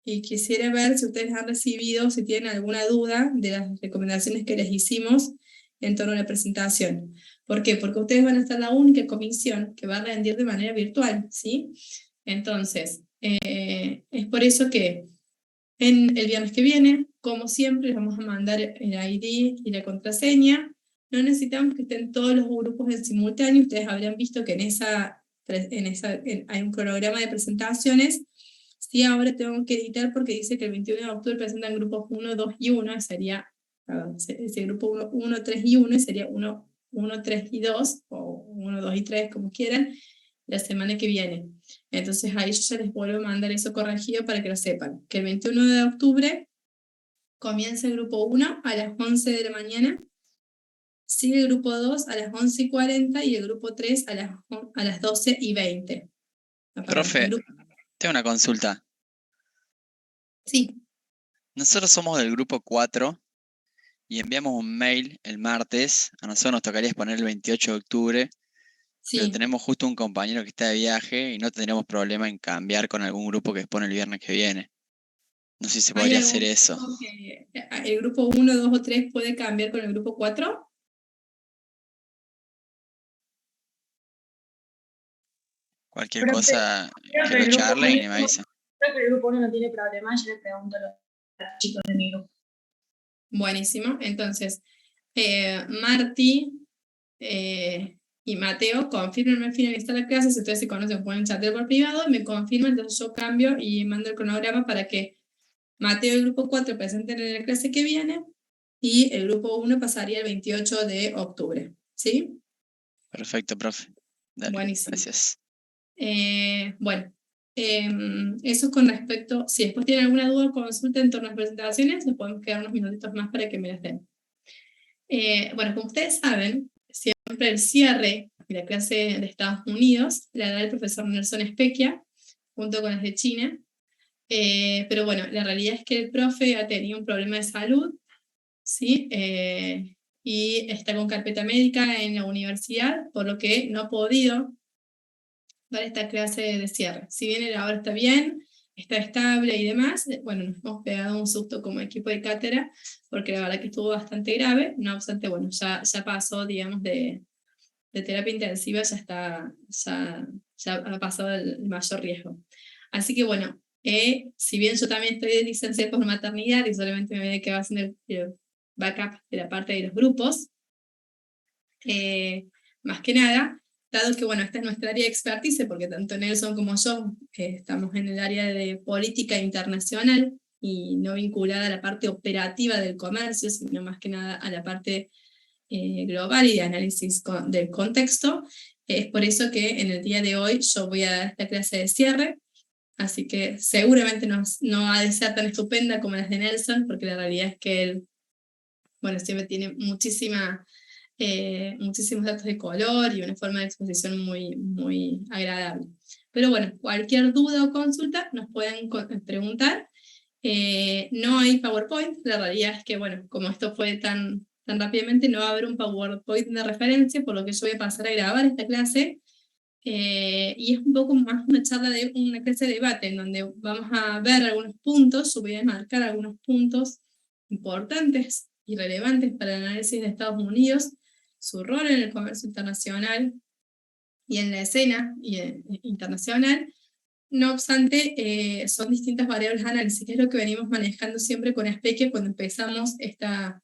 y quisiera ver si ustedes han recibido, si tienen alguna duda de las recomendaciones que les hicimos en torno a la presentación. ¿Por qué? Porque ustedes van a estar la única comisión que va a rendir de manera virtual, ¿sí? Entonces, es por eso que el viernes que viene, como siempre, les vamos a mandar el ID y la contraseña. No necesitamos que estén todos los grupos en simultáneo. Ustedes habrán visto que hay un cronograma de presentaciones. Sí, ahora tengo que editar porque dice que el 21 de octubre presentan grupos 1, 2 y 1, sería, perdón, ese grupo 1, 3 y 1, sería 1, 3 y 2, o 1, 2 y 3, como quieran, la semana que viene. Entonces ahí yo ya les vuelvo a mandar eso corregido para que lo sepan. Que el 21 de octubre comienza el grupo 1 a las 11 de la mañana, sigue el grupo 2 a las 11:40 y el grupo 3 a las 12:20. Ah, perdón, Profe, tengo una consulta. Sí. Nosotros somos del grupo 4 y enviamos un mail el martes. A nosotros nos tocaría exponer el 28 de octubre, pero Sí. tenemos justo un compañero que está de viaje y no tendríamos problema en cambiar con algún grupo que expone el viernes que viene. No sé si se ¿Hay podría hacer algún eso. grupo que el grupo 1, 2 o 3 puede cambiar con el grupo 4? Cualquier Profe, cosa creo que que lo el grupo charlen 1, y me avisen. creo que el grupo 1 no tiene problema, yo le pregunto a los chicos de mi grupo. Buenísimo. Entonces, Marti y Mateo, confirmen al finalizar la clase, si ustedes se conocen pueden chatear por privado, me confirman, entonces yo cambio y mando el cronograma para que Mateo y el grupo 4 presenten en la clase que viene y el grupo 1 pasaría el 28 de octubre. ¿Sí? Perfecto, profe. Dale, Buenísimo. gracias. Bueno, eso con respecto, si después tienen alguna duda o consulta en torno a las presentaciones, nos podemos quedar unos minutitos más para que me las den. Bueno, como ustedes saben, siempre el cierre de la clase de Estados Unidos la da el profesor Nelson Especchia, junto con las de China, pero bueno, la realidad es que el profe ha tenido un problema de salud, ¿sí? Y está con carpeta médica en la universidad, por lo que no ha podido dar esta clase de cierre. Si bien él ahora está bien, está estable y demás, bueno, nos hemos pegado un susto como equipo de cátedra, porque la verdad que estuvo bastante grave, no obstante, bueno, ya pasó, digamos, de terapia intensiva, ya ha pasado el mayor riesgo. Así que bueno, si bien yo también estoy de licencia por maternidad y solamente me voy a quedar haciendo el backup de la parte de los grupos, más que nada, dado que, bueno, esta es nuestra área de expertise, porque tanto Nelson como yo estamos en el área de política internacional y no vinculada a la parte operativa del comercio, sino más que nada a la parte global y de análisis del contexto. Es por eso que en el día de hoy yo voy a dar esta clase de cierre, así que seguramente no ha de ser tan estupenda como las de Nelson, porque la realidad es que él, bueno, siempre tiene muchísimos datos de color y una forma de exposición muy, muy agradable. Pero bueno, cualquier duda o consulta nos pueden preguntar. No hay PowerPoint, la realidad es que, bueno, como esto fue tan rápidamente, no va a haber un PowerPoint de referencia, por lo que yo voy a pasar a grabar esta clase, y es un poco más una charla de una clase de debate, en donde vamos a ver algunos puntos, yo voy a marcar algunos puntos importantes y relevantes para el análisis de Estados Unidos, su rol en el comercio internacional y en la escena internacional. No obstante, son distintas variables de análisis, que es lo que venimos manejando siempre con Especchia cuando empezamos esta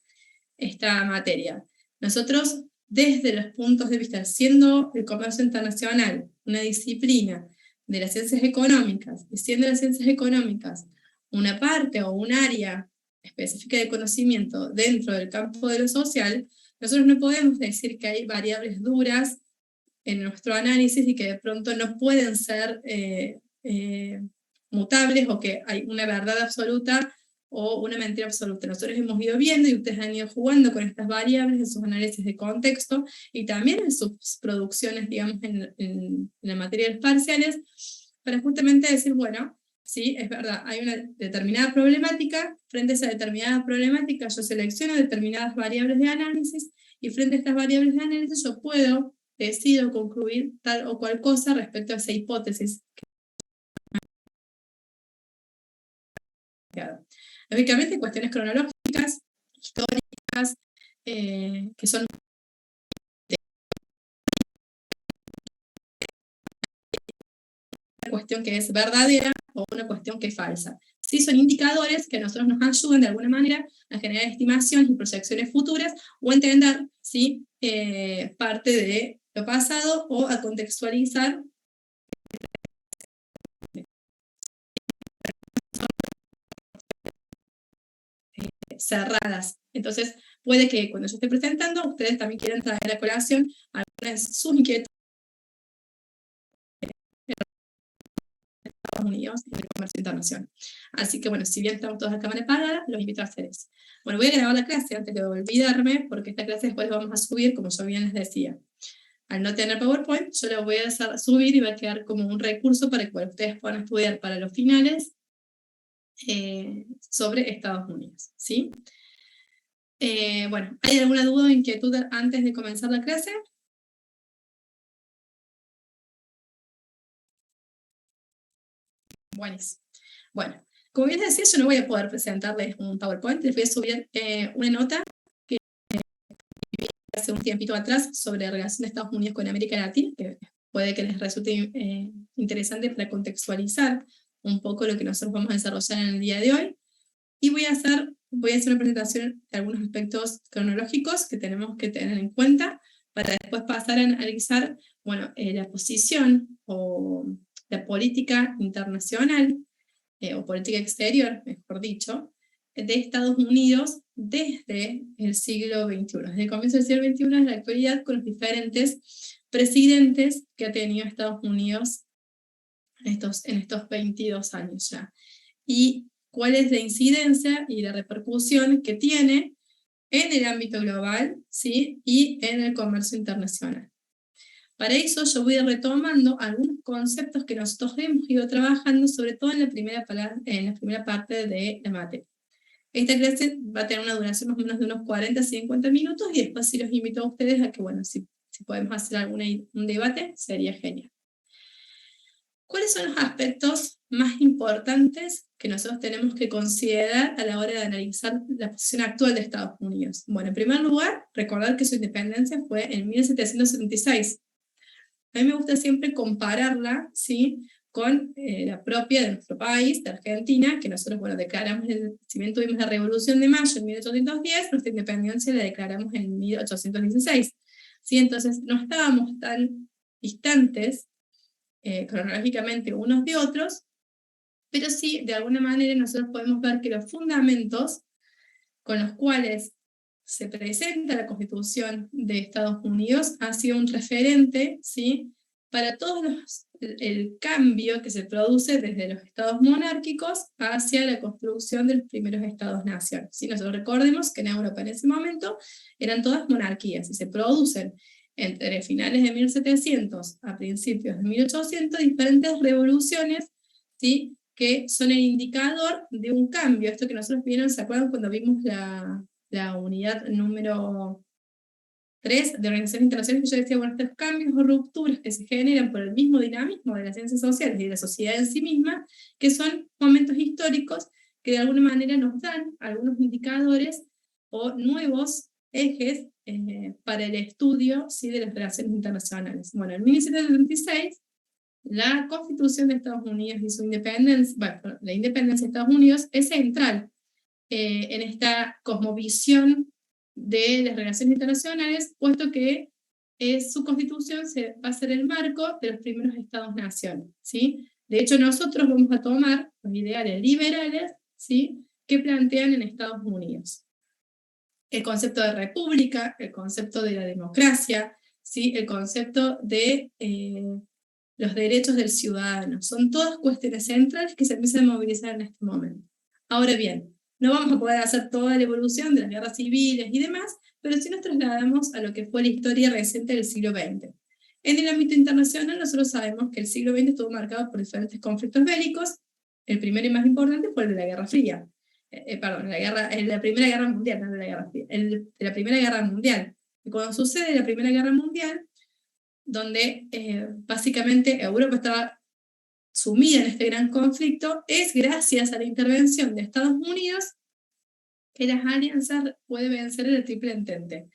materia. Nosotros, desde los puntos de vista, siendo el comercio internacional una disciplina de las ciencias económicas, y siendo las ciencias económicas una parte o un área específica de conocimiento dentro del campo de lo social, nosotros no podemos decir que hay variables duras en nuestro análisis y que de pronto no pueden ser mutables, o que hay una verdad absoluta o una mentira absoluta. Nosotros hemos ido viendo y ustedes han ido jugando con estas variables en sus análisis de contexto y también en sus producciones, digamos, en la materia de los parciales, para justamente decir, bueno, sí, es verdad, hay una determinada problemática, frente a esa determinada problemática yo selecciono determinadas variables de análisis, y frente a estas variables de análisis yo decido concluir tal o cual cosa respecto a esa hipótesis Lógicamente, cuestiones cronológicas, históricas, que son una cuestión que es verdadera o una cuestión que es falsa. Sí, son indicadores que a nosotros nos ayudan de alguna manera a generar estimaciones y proyecciones futuras o entender, ¿sí? Parte de lo pasado o a contextualizar cerradas. Entonces, puede que cuando yo esté presentando, ustedes también quieran traer a colación algunas de sus inquietudes en Estados Unidos y en el comercio internacional. Así que bueno, si bien estamos todos a cámara apagada, los invito a hacer eso. Bueno, voy a grabar la clase antes de olvidarme, porque esta clase después la vamos a subir, como yo bien les decía. Al no tener PowerPoint, yo la voy a subir y va a quedar como un recurso para que ustedes puedan estudiar para los finales sobre Estados Unidos, ¿sí? Bueno, ¿hay alguna duda o inquietud antes de comenzar la clase? Buenísimo. Bueno, como bien decía, yo no voy a poder presentarles un PowerPoint, les voy a subir una nota que hace un tiempito atrás sobre la relación de Estados Unidos con América Latina, que puede que les resulte interesante para contextualizar un poco lo que nosotros vamos a desarrollar en el día de hoy. Y voy a hacer una presentación de algunos aspectos cronológicos que tenemos que tener en cuenta para después pasar a analizar, bueno, la posición o la política internacional, o política exterior, mejor dicho, de Estados Unidos desde el siglo XXI, desde el comienzo del siglo XXI hasta la actualidad, con los diferentes presidentes que ha tenido Estados Unidos en estos 22 años ya. Y cuál es la incidencia y la repercusión que tiene en el ámbito global, ¿sí? Y en el comercio internacional. Para eso yo voy retomando algunos conceptos que nosotros hemos ido trabajando, sobre todo en la primera parte de la materia. Esta clase va a tener una duración más o menos de unos 40-50 minutos, y después sí los invito a ustedes a que, bueno, si podemos hacer un debate, sería genial. ¿Cuáles son los aspectos más importantes que nosotros tenemos que considerar a la hora de analizar la posición actual de Estados Unidos? Bueno, en primer lugar, recordar que su independencia fue en 1776. A mí me gusta siempre compararla, ¿sí?, con la propia de nuestro país, de Argentina, que nosotros, bueno, declaramos, si bien tuvimos la Revolución de Mayo en 1810, nuestra independencia la declaramos en 1816. ¿Sí? Entonces, no estábamos tan distantes cronológicamente unos de otros, pero sí, de alguna manera nosotros podemos ver que los fundamentos con los cuales se presenta la Constitución de Estados Unidos ha sido un referente, ¿sí?, para todos el cambio que se produce desde los estados monárquicos hacia la construcción de los primeros estados-nación. ¿Sí? Nosotros recordemos que en Europa en ese momento eran todas monarquías, y se producen entre finales de 1700 a principios de 1800 diferentes revoluciones, ¿sí?, que son el indicador de un cambio. Esto que nosotros vieron, ¿se acuerdan cuando vimos la unidad número 3 de organizaciones internacionales? Que yo decía, bueno, estos cambios o rupturas que se generan por el mismo dinamismo de las ciencias sociales y de la sociedad en sí misma, que son momentos históricos que de alguna manera nos dan algunos indicadores o nuevos ejes para el estudio, ¿sí?, de las relaciones internacionales. Bueno, en 1776, la Constitución de Estados Unidos y su independencia, bueno, la independencia de Estados Unidos es central en esta cosmovisión de las relaciones internacionales, puesto que su constitución va a ser el marco de los primeros estados-nación, ¿sí? De hecho, nosotros vamos a tomar los ideales liberales, ¿sí?, que plantean en Estados Unidos. El concepto de república, el concepto de la democracia, ¿sí?, el concepto de los derechos del ciudadano. Son todas cuestiones centrales que se empiezan a movilizar en este momento. Ahora bien, no vamos a poder hacer toda la evolución de las guerras civiles y demás, pero sí nos trasladamos a lo que fue la historia reciente del siglo XX. En el ámbito internacional, nosotros sabemos que el siglo XX estuvo marcado por diferentes conflictos bélicos. El primero y más importante fue el de la Guerra Fría. La Primera Guerra Mundial, no de la Guerra Fría, de la Primera Guerra Mundial. Y cuando sucede la Primera Guerra Mundial, donde básicamente Europa estaba sumida en este gran conflicto, es gracias a la intervención de Estados Unidos que las alianzas pueden vencer el Triple Entente.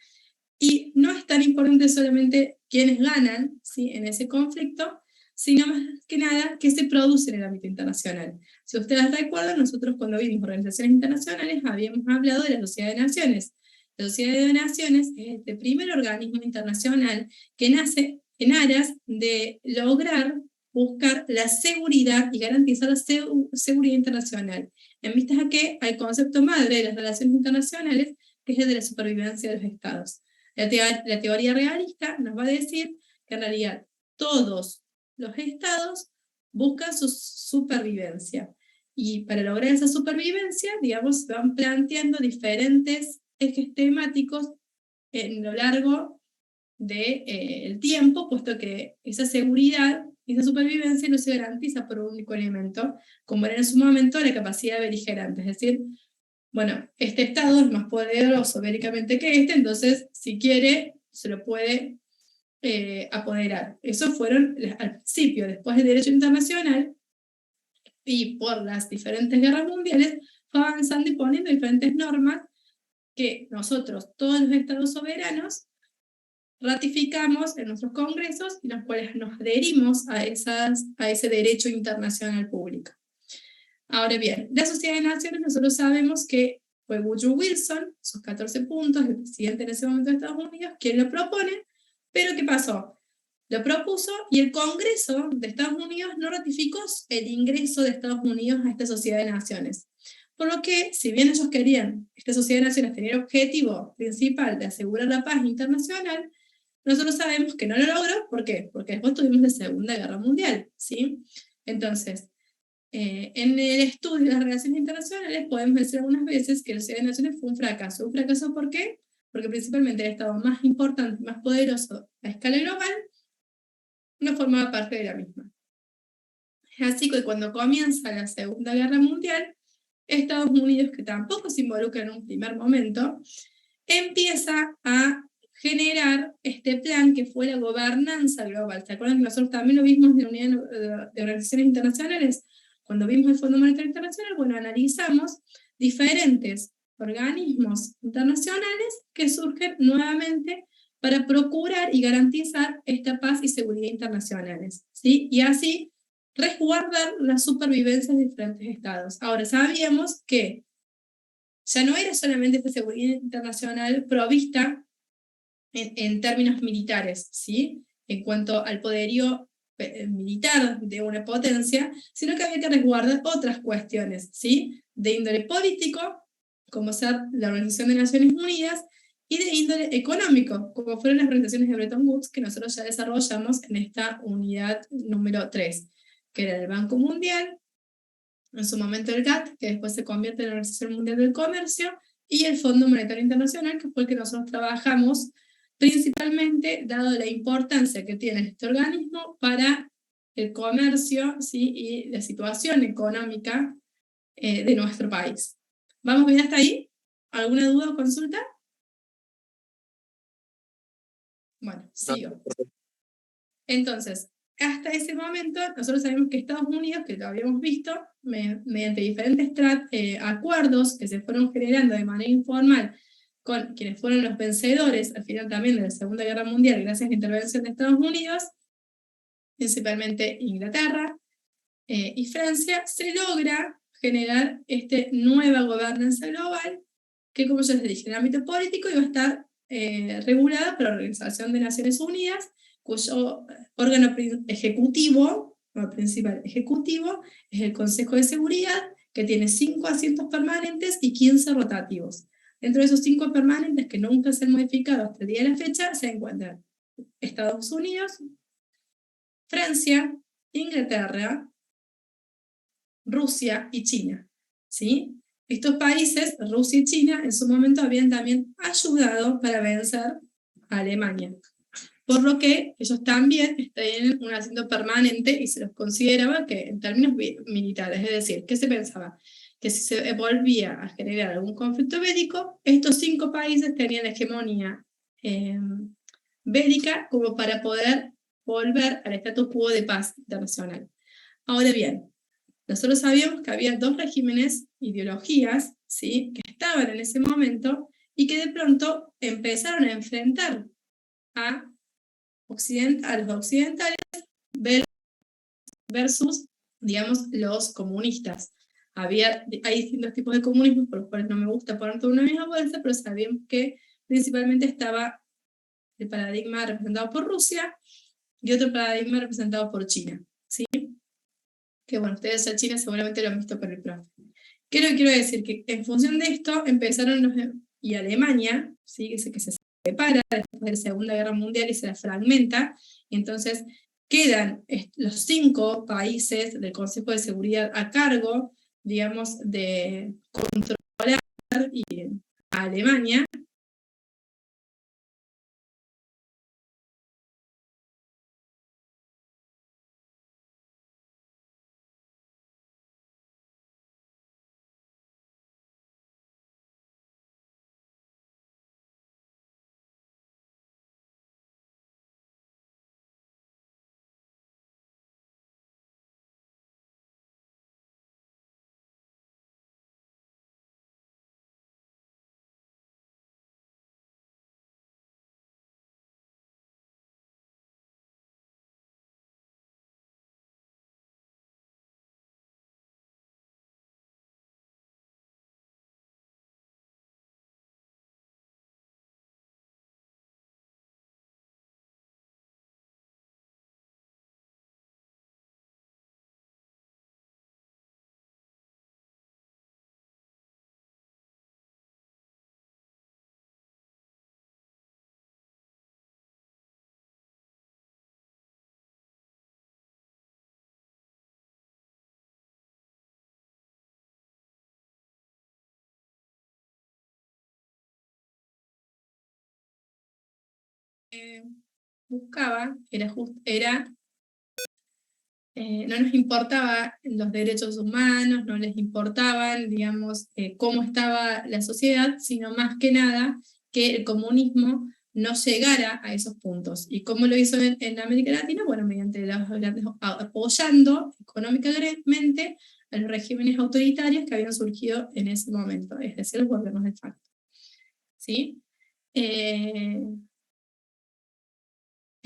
Y no es tan importante solamente quiénes ganan, ¿sí?, en ese conflicto, sino más que nada qué se produce en el ámbito internacional. Si ustedes recuerdan, nosotros cuando vimos organizaciones internacionales habíamos hablado de la Sociedad de Naciones. La Sociedad de Naciones es el primer organismo internacional que nace en aras de lograr buscar la seguridad y garantizar la seguridad internacional, en vistas a que al concepto madre de las relaciones internacionales, que es el de la supervivencia de los estados. La teoría realista nos va a decir que en realidad todos los estados buscan su supervivencia. Y para lograr esa supervivencia, digamos, se van planteando diferentes ejes temáticos en lo largo del tiempo, puesto que esa seguridad y esa supervivencia no se garantiza por un único elemento, como era en su momento la capacidad beligerante. Es decir, bueno, este estado es más poderoso bélicamente que este, entonces si quiere se lo puede apoderar. Esos fueron al principio. Después del derecho internacional y por las diferentes guerras mundiales fue avanzando y poniendo diferentes normas que nosotros, todos los estados soberanos, ratificamos en nuestros congresos y los cuales nos adherimos a ese derecho internacional público. Ahora bien, la Sociedad de Naciones nosotros sabemos que fue Woodrow Wilson, sus 14 puntos, el presidente en ese momento de Estados Unidos, quien lo propone, pero ¿qué pasó? Lo propuso y el Congreso de Estados Unidos no ratificó el ingreso de Estados Unidos a esta Sociedad de Naciones. Por lo que, si bien ellos querían, esta Sociedad de Naciones tenía el objetivo principal de asegurar la paz internacional, nosotros sabemos que no lo logró. ¿Por qué? Porque después tuvimos la Segunda Guerra Mundial, ¿sí? Entonces, en el estudio de las relaciones internacionales podemos decir algunas veces que la Sociedad de Naciones fue un fracaso. ¿Un fracaso por qué? Porque principalmente el Estado más importante, más poderoso a escala global, no formaba parte de la misma. Es así que cuando comienza la Segunda Guerra Mundial, Estados Unidos, que tampoco se involucra en un primer momento, empieza a generar este plan que fue la gobernanza global. ¿Se acuerdan que nosotros también lo vimos en la Unidad de Organizaciones Internacionales? Cuando vimos el Fondo Monetario Internacional, bueno, analizamos diferentes organismos internacionales que surgen nuevamente para procurar y garantizar esta paz y seguridad internacionales, ¿sí? Y así resguardar la supervivencia de diferentes estados. Ahora, sabíamos que ya no era solamente esta seguridad internacional provista en términos militares, ¿sí?, en cuanto al poderío militar de una potencia, sino que había que resguardar otras cuestiones, ¿sí?, de índole político, como ser la Organización de Naciones Unidas, y de índole económico, como fueron las organizaciones de Bretton Woods, que nosotros ya desarrollamos en esta unidad número 3, que era el Banco Mundial, en su momento el GATT, que después se convierte en la Organización Mundial del Comercio, y el Fondo Monetario Internacional, que fue el que nosotros trabajamos principalmente dado la importancia que tiene este organismo para el comercio, ¿sí?, y la situación económica de nuestro país. ¿Vamos bien hasta ahí? ¿Alguna duda o consulta? Bueno, sigo. Entonces, hasta ese momento, nosotros sabemos que Estados Unidos, que lo habíamos visto, mediante diferentes acuerdos que se fueron generando de manera informal con quienes fueron los vencedores, al final también de la Segunda Guerra Mundial, gracias a la intervención de Estados Unidos, principalmente Inglaterra y Francia, se logra generar esta nueva gobernanza global, que, como ya les dije, en el ámbito político iba a estar regulada por la Organización de Naciones Unidas, cuyo órgano ejecutivo, o principal ejecutivo, es el Consejo de Seguridad, que tiene 5 asientos permanentes y 15 rotativos. Dentro de esos 5 permanentes, que nunca se han modificado hasta el día de la fecha, se encuentran Estados Unidos, Francia, Inglaterra, Rusia y China, ¿sí? Estos países, Rusia y China, en su momento habían también ayudado para vencer a Alemania, por lo que ellos también tienen un asiento permanente y se los consideraba que en términos militares, es decir, ¿qué se pensaba? Que si se volvía a generar algún conflicto bélico, estos 5 países tenían la hegemonía bélica como para poder volver al status quo de paz internacional. Ahora bien, nosotros sabíamos que había dos regímenes, ideologías, ¿sí?, que estaban en ese momento y que de pronto empezaron a enfrentar a los occidentales versus, digamos, los comunistas. Hay distintos tipos de comunismo, por los cuales no me gusta poner todo en una misma bolsa, pero sabíamos que principalmente estaba el paradigma representado por Rusia y otro paradigma representado por China, ¿sí? Que bueno, ustedes a China seguramente lo han visto con el profe. ¿Qué es lo que quiero decir? Que en función de esto empezaron y Alemania, ¿sí?, que se separa después de la Segunda Guerra Mundial y se la fragmenta, y entonces quedan los 5 países del Consejo de Seguridad a cargo, digamos, de controlar a Alemania. Buscaba, no nos importaba los derechos humanos, no les importaban, digamos, cómo estaba la sociedad, sino más que nada que el comunismo no llegara a esos puntos. ¿Y cómo lo hizo en América Latina? Bueno, mediante apoyando económicamente a los regímenes autoritarios que habían surgido en ese momento, es decir, los gobiernos de facto. ¿Sí?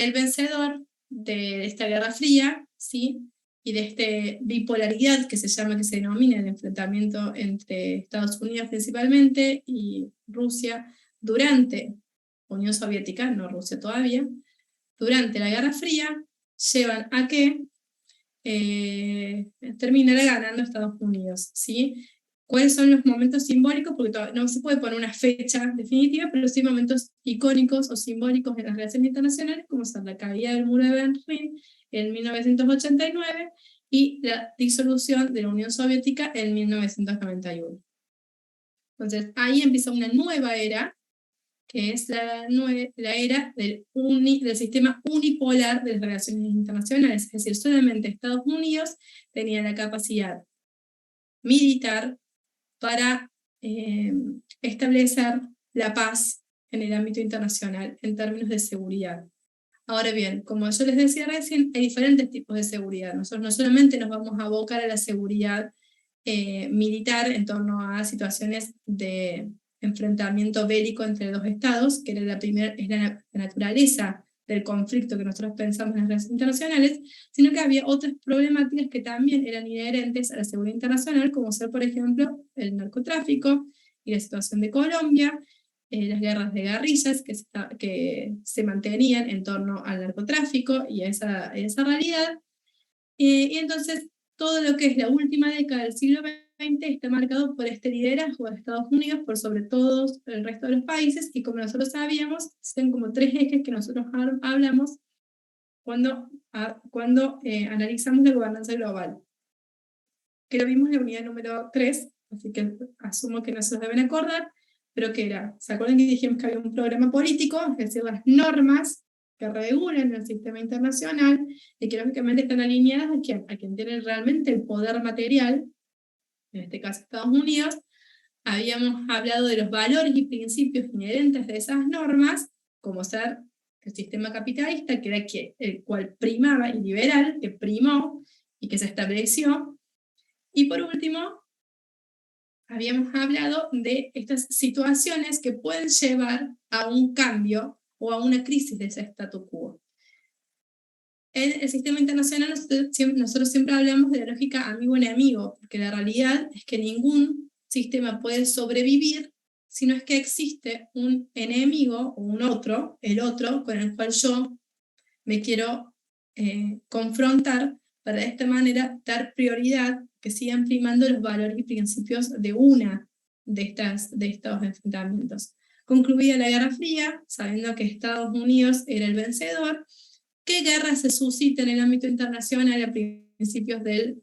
El vencedor de esta Guerra Fría, ¿sí?, y de esta bipolaridad que se denomina el enfrentamiento entre Estados Unidos principalmente y Rusia durante Unión Soviética, no Rusia todavía, durante la Guerra Fría, llevan a que terminara ganando Estados Unidos, ¿sí? ¿Cuáles son los momentos simbólicos? Porque no se puede poner una fecha definitiva, pero sí momentos icónicos o simbólicos en las relaciones internacionales, como son la caída del muro de Berlín en 1989 y la disolución de la Unión Soviética en 1991. Entonces, ahí empieza una nueva era, que es la era del sistema unipolar de las relaciones internacionales, es decir, solamente Estados Unidos tenía la capacidad militar para establecer la paz en el ámbito internacional en términos de seguridad. Ahora bien, como yo les decía recién, hay diferentes tipos de seguridad. Nosotros no solamente nos vamos a abocar a la seguridad militar en torno a situaciones de enfrentamiento bélico entre dos estados, que era es la naturaleza del conflicto que nosotros pensamos en las relaciones internacionales, sino que había otras problemáticas que también eran inherentes a la seguridad internacional, como ser, por ejemplo, el narcotráfico y la situación de Colombia, las guerras de guerrillas que se mantenían en torno al narcotráfico y a esa realidad. Y entonces todo lo que es la última década del siglo XX está marcado por este liderazgo de Estados Unidos por sobre todo el resto de los países, y como nosotros sabíamos, son como 3 ejes que nosotros hablamos cuando analizamos la gobernanza global, que lo vimos en la unidad número 3, así que asumo que no se los deben acordar, pero que era, ¿se acuerdan que dijimos que había un programa político, es decir, las normas que regulan el sistema internacional y que lógicamente están alineadas a quien tiene realmente el poder material, en este caso Estados Unidos? Habíamos hablado de los valores y principios inherentes de esas normas, como ser el sistema capitalista, que era el cual primaba, y liberal, que primó, y que se estableció. Y por último, habíamos hablado de estas situaciones que pueden llevar a un cambio o a una crisis de ese statu quo. En el sistema internacional nosotros siempre hablamos de la lógica amigo-enemigo, porque la realidad es que ningún sistema puede sobrevivir si no es que existe un enemigo o un otro, el otro, con el cual yo me quiero confrontar para de esta manera dar prioridad, que sigan primando los valores y principios de una de estos enfrentamientos. Concluida la Guerra Fría, sabiendo que Estados Unidos era el vencedor, ¿qué guerra se suscita en el ámbito internacional a principios del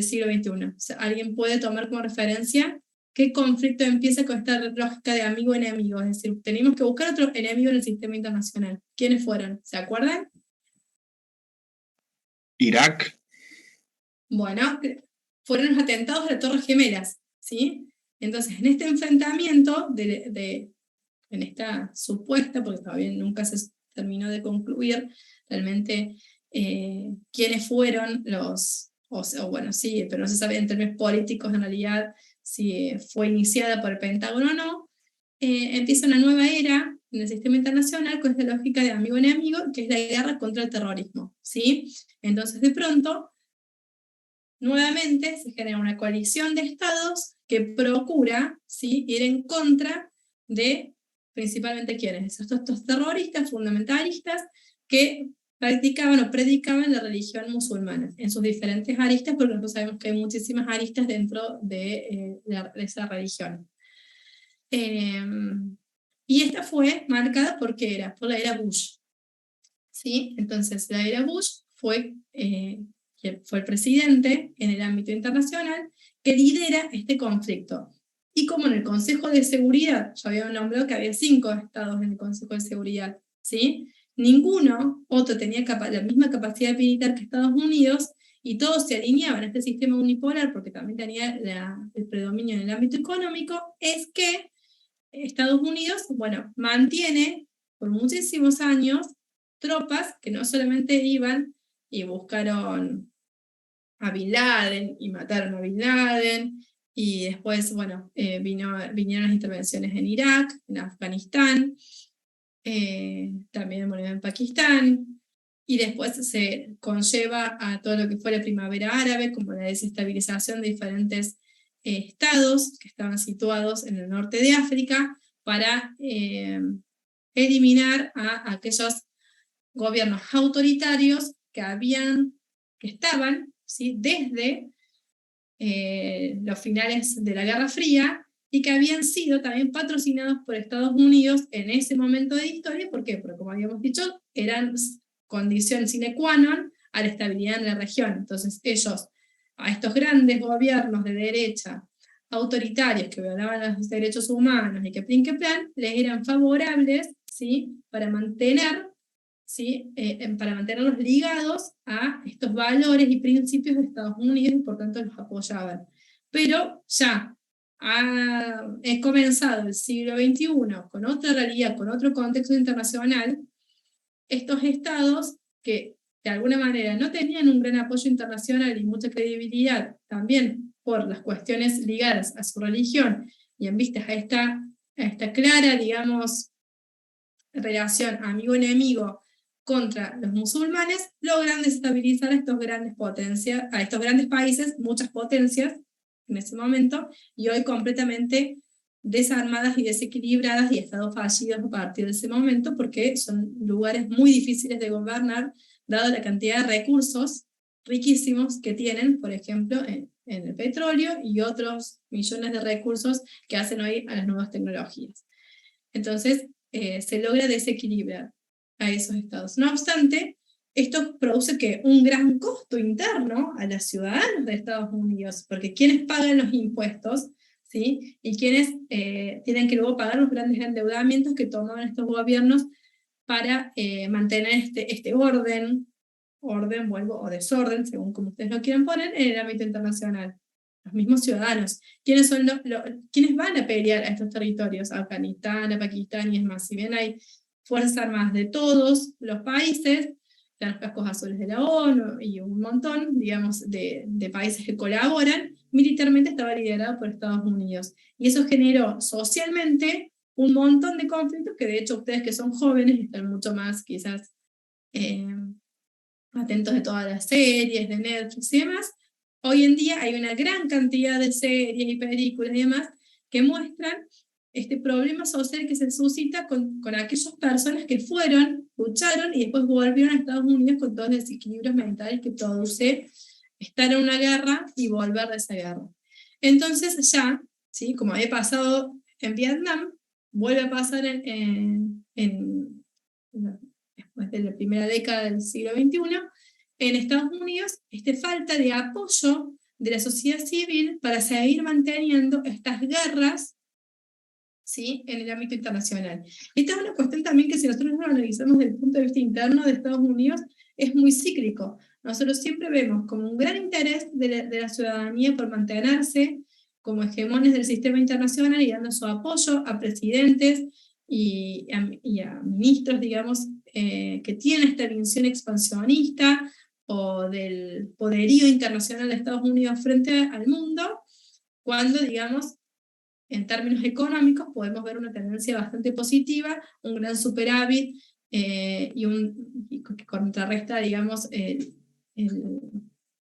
siglo XXI? O sea, ¿alguien puede tomar como referencia qué conflicto empieza con esta lógica de amigo-enemigo? Es decir, tenemos que buscar otro enemigo en el sistema internacional. ¿Quiénes fueron? ¿Se acuerdan? Irak. Bueno, fueron los atentados de las Torres Gemelas, ¿sí? Entonces, en este enfrentamiento, en esta supuesta, porque todavía nunca se terminó de concluir realmente quiénes fueron bueno, sí, pero no se sabe en términos políticos en realidad si fue iniciada por el Pentágono o no, empieza una nueva era en el sistema internacional con esta lógica de amigo-enemigo, que es la guerra contra el terrorismo, ¿sí? Entonces, de pronto, nuevamente se genera una coalición de estados que procura, ¿sí?, ir en contra de principalmente ¿quiénes? Estos terroristas fundamentalistas que practicaban o predicaban la religión musulmana en sus diferentes aristas, porque nosotros sabemos que hay muchísimas aristas dentro de esa religión. Y esta fue marcada por la era Bush, ¿sí? Entonces la era Bush fue el presidente en el ámbito internacional que lidera este conflicto. Y como en el Consejo de Seguridad, ya había nombrado que había 5 estados en el Consejo de Seguridad, ¿sí? Ninguno otro tenía la misma capacidad militar que Estados Unidos, y todos se alineaban a este sistema unipolar porque también tenía el predominio en el ámbito económico, es que Estados Unidos, bueno, mantiene por muchísimos años tropas que no solamente iban y buscaron a Bin Laden y mataron a Bin Laden, y después, bueno, vinieron las intervenciones en Irak, en Afganistán, también en Pakistán, y después se conlleva a todo lo que fue la primavera árabe, como la desestabilización de diferentes estados que estaban situados en el norte de África, para eliminar a aquellos gobiernos autoritarios que estaban, ¿sí?, desde los finales de la Guerra Fría, y que habían sido también patrocinados por Estados Unidos en ese momento de la historia. ¿Por qué? Porque, como habíamos dicho, eran condición sine qua non a la estabilidad en la región. Entonces ellos, a estos grandes gobiernos de derecha, autoritarios, que violaban los derechos humanos y que plan, les eran favorables, ¿sí?, para mantener, ¿sí?, para mantenerlos ligados a estos valores y principios de Estados Unidos, y por tanto los apoyaban. Pero ya he comenzado el siglo XXI con otra realidad, con otro contexto internacional. Estos estados que de alguna manera no tenían un gran apoyo internacional y mucha credibilidad, también por las cuestiones ligadas a su religión y en vistas a esta clara, digamos, relación amigo-enemigo contra los musulmanes, logran desestabilizar a estos grandes países, muchas potencias en ese momento, y hoy completamente desarmadas y desequilibradas y estados fallidos a partir de ese momento, porque son lugares muy difíciles de gobernar, dado la cantidad de recursos riquísimos que tienen, por ejemplo, en el petróleo y otros millones de recursos que hacen hoy a las nuevas tecnologías. Entonces, se logra desequilibrar a esos estados. No obstante, esto produce un gran costo interno a los ciudadanos de Estados Unidos, porque quienes pagan los impuestos, ¿sí?, y quienes tienen que luego pagar los grandes endeudamientos que tomaban estos gobiernos para mantener este orden, o desorden, según como ustedes lo quieran poner, en el ámbito internacional. Los mismos ciudadanos. ¿Quiénes van a pelear a estos territorios? A Afganistán, a Pakistán y es más. Si bien hay fuerzas armadas de todos los países, están los cascos azules de la ONU y un montón, digamos, de países que colaboran, militarmente estaba liderado por Estados Unidos. Y eso generó socialmente un montón de conflictos que de hecho ustedes que son jóvenes están mucho más quizás atentos de todas las series, de Netflix y demás. Hoy en día hay una gran cantidad de series y películas y demás que muestran este problema social que se suscita con aquellas personas que fueron, lucharon y después volvieron a Estados Unidos con todos los desequilibrios mentales que produce estar en una guerra y volver de esa guerra. Entonces ya, ¿sí? Como había pasado en Vietnam, vuelve a pasar después de la primera década del siglo XXI, en Estados Unidos, falta de apoyo de la sociedad civil para seguir manteniendo estas guerras, ¿sí?, en el ámbito internacional. Esta es una cuestión también que si nosotros lo analizamos desde el punto de vista interno de Estados Unidos, es muy cíclico. Nosotros siempre vemos como un gran interés de la ciudadanía por mantenerse como hegemones del sistema internacional y dando su apoyo a presidentes y a ministros, digamos, que tienen esta visión expansionista o del poderío internacional de Estados Unidos frente al mundo, cuando, digamos, en términos económicos podemos ver una tendencia bastante positiva, un gran superávit y que contrarresta, digamos,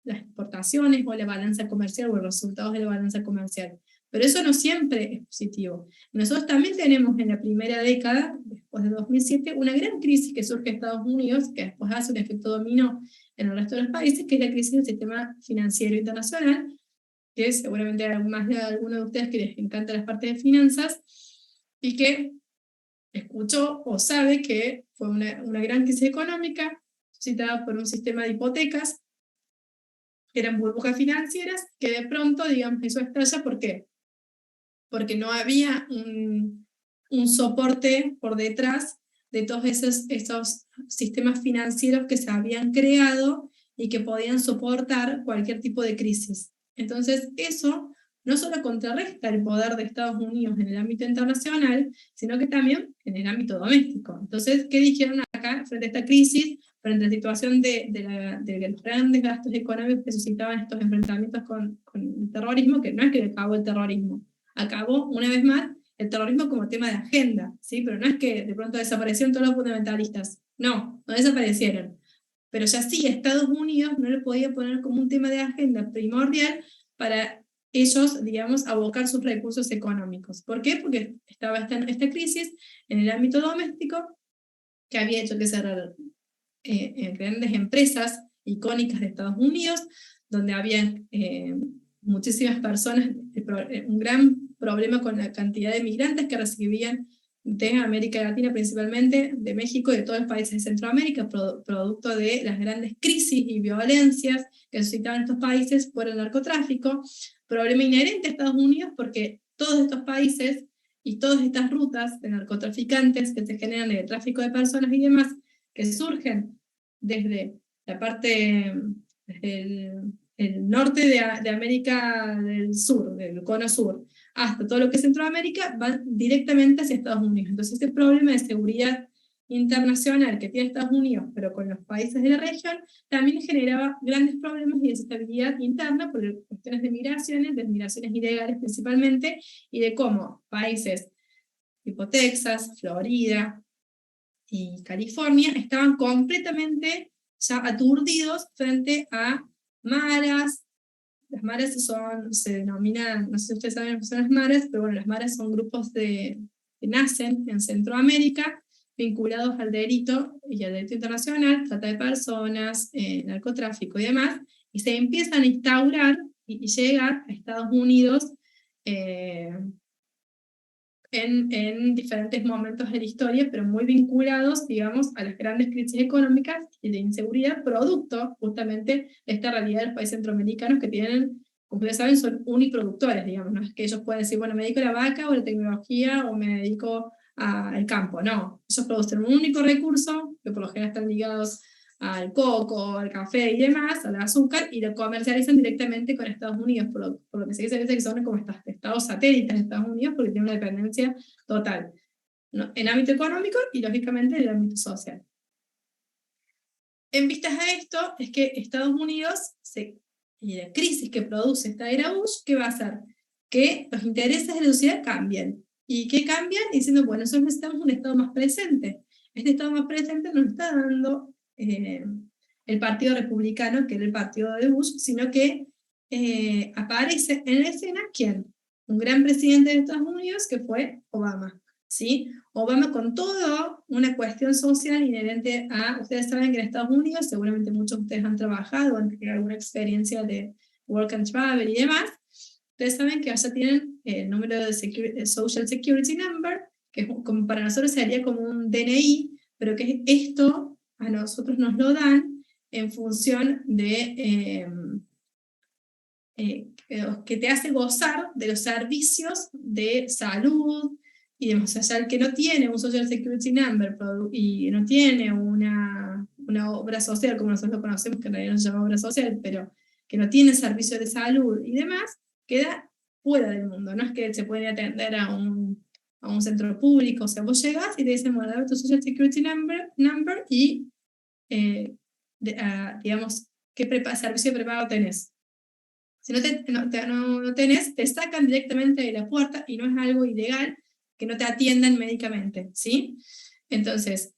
las exportaciones o la balanza comercial o los resultados de la balanza comercial. Pero eso no siempre es positivo. Nosotros también tenemos en la primera década, después de 2007, una gran crisis que surge en Estados Unidos, que después hace un efecto dominó en el resto de los países, que es la crisis del sistema financiero internacional, que seguramente hay más de alguno de ustedes que les encanta las partes de finanzas, y que escuchó o sabe que fue una gran crisis económica suscitada por un sistema de hipotecas, que eran burbujas financieras, que de pronto, digamos, eso estalla. ¿Por qué? Porque no había un soporte por detrás de todos esos sistemas financieros que se habían creado y que podían soportar cualquier tipo de crisis. Entonces eso no solo contrarresta el poder de Estados Unidos en el ámbito internacional, sino que también en el ámbito doméstico. Entonces, ¿qué dijeron acá frente a esta crisis, frente a la situación de los grandes gastos económicos que suscitaban estos enfrentamientos con el terrorismo? Que no es que acabó el terrorismo, acabó una vez más el terrorismo como tema de agenda, ¿sí? Pero no es que de pronto desaparecieron todos los fundamentalistas, no desaparecieron. Pero ya sí, Estados Unidos no lo podía poner como un tema de agenda primordial para ellos, digamos, abocar sus recursos económicos. ¿Por qué? Porque estaba esta crisis en el ámbito doméstico que había hecho que cerrar grandes empresas icónicas de Estados Unidos, donde había muchísimas personas, un gran problema con la cantidad de migrantes que recibían de América Latina principalmente, de México y de todos los países de Centroamérica, producto de las grandes crisis y violencias que suscitaban estos países por el narcotráfico, problema inherente a Estados Unidos porque todos estos países y todas estas rutas de narcotraficantes que se generan de tráfico de personas y demás, que surgen desde la parte, desde el norte de América del Sur, del cono sur, hasta todo lo que es Centroamérica, van directamente hacia Estados Unidos. Entonces este problema de seguridad internacional que tiene Estados Unidos, pero con los países de la región, también generaba grandes problemas y desestabilidad interna por cuestiones de migraciones ilegales principalmente, y de cómo países tipo Texas, Florida y California estaban completamente ya aturdidos frente a maras. Las maras se denominan, no sé si ustedes saben lo que son las maras, pero bueno, las maras son grupos que nacen en Centroamérica, vinculados al delito y al delito internacional, trata de personas, narcotráfico y demás, y se empiezan a instaurar y llegar a Estados Unidos en diferentes momentos de la historia, pero muy vinculados, digamos, a las grandes crisis económicas y de inseguridad, producto justamente de esta realidad de los países centroamericanos que tienen, como ustedes saben, son uniproductores, digamos, no es que ellos pueden decir, bueno, me dedico a la vaca o a la tecnología o me dedico al campo, no, ellos producen un único recurso, que por lo general están ligados al coco, al café y demás, al azúcar, y lo comercializan directamente con Estados Unidos, por lo que se dice a veces que son como estados satélites de Estados Unidos, porque tienen una dependencia total, ¿no?, en ámbito económico y lógicamente en el ámbito social. En vistas a esto, es que Estados Unidos, y la crisis que produce esta era Bush, ¿qué va a hacer? Que los intereses de la sociedad cambien. ¿Y qué cambian? Diciendo, bueno, nosotros necesitamos un Estado más presente. Este Estado más presente nos está dando el Partido Republicano, que era el partido de Bush, sino que aparece en la escena, ¿quién? Un gran presidente de Estados Unidos que fue Obama, ¿sí? Obama con toda una cuestión social inherente a, ustedes saben que en Estados Unidos, seguramente muchos de ustedes han trabajado, han tenido alguna experiencia de work and travel y demás, ustedes saben que allá tienen el número de Social Security Number, que como para nosotros sería como un DNI, pero que esto a nosotros nos lo dan en función de que te hace gozar de los servicios de salud y demás. O sea, el que no tiene un Social Security Number y no tiene una obra social, como nosotros lo conocemos, que en realidad no se llama obra social, pero que no tiene servicios de salud y demás, queda fuera del mundo. No es que se puede atender a un centro público. O sea, vos llegás y te dicen, bueno, dame tu Social Security number y, digamos, ¿qué servicio de prepago tenés? Si no tenés, te sacan directamente de la puerta y no es algo ilegal que no te atiendan médicamente, ¿sí? Entonces,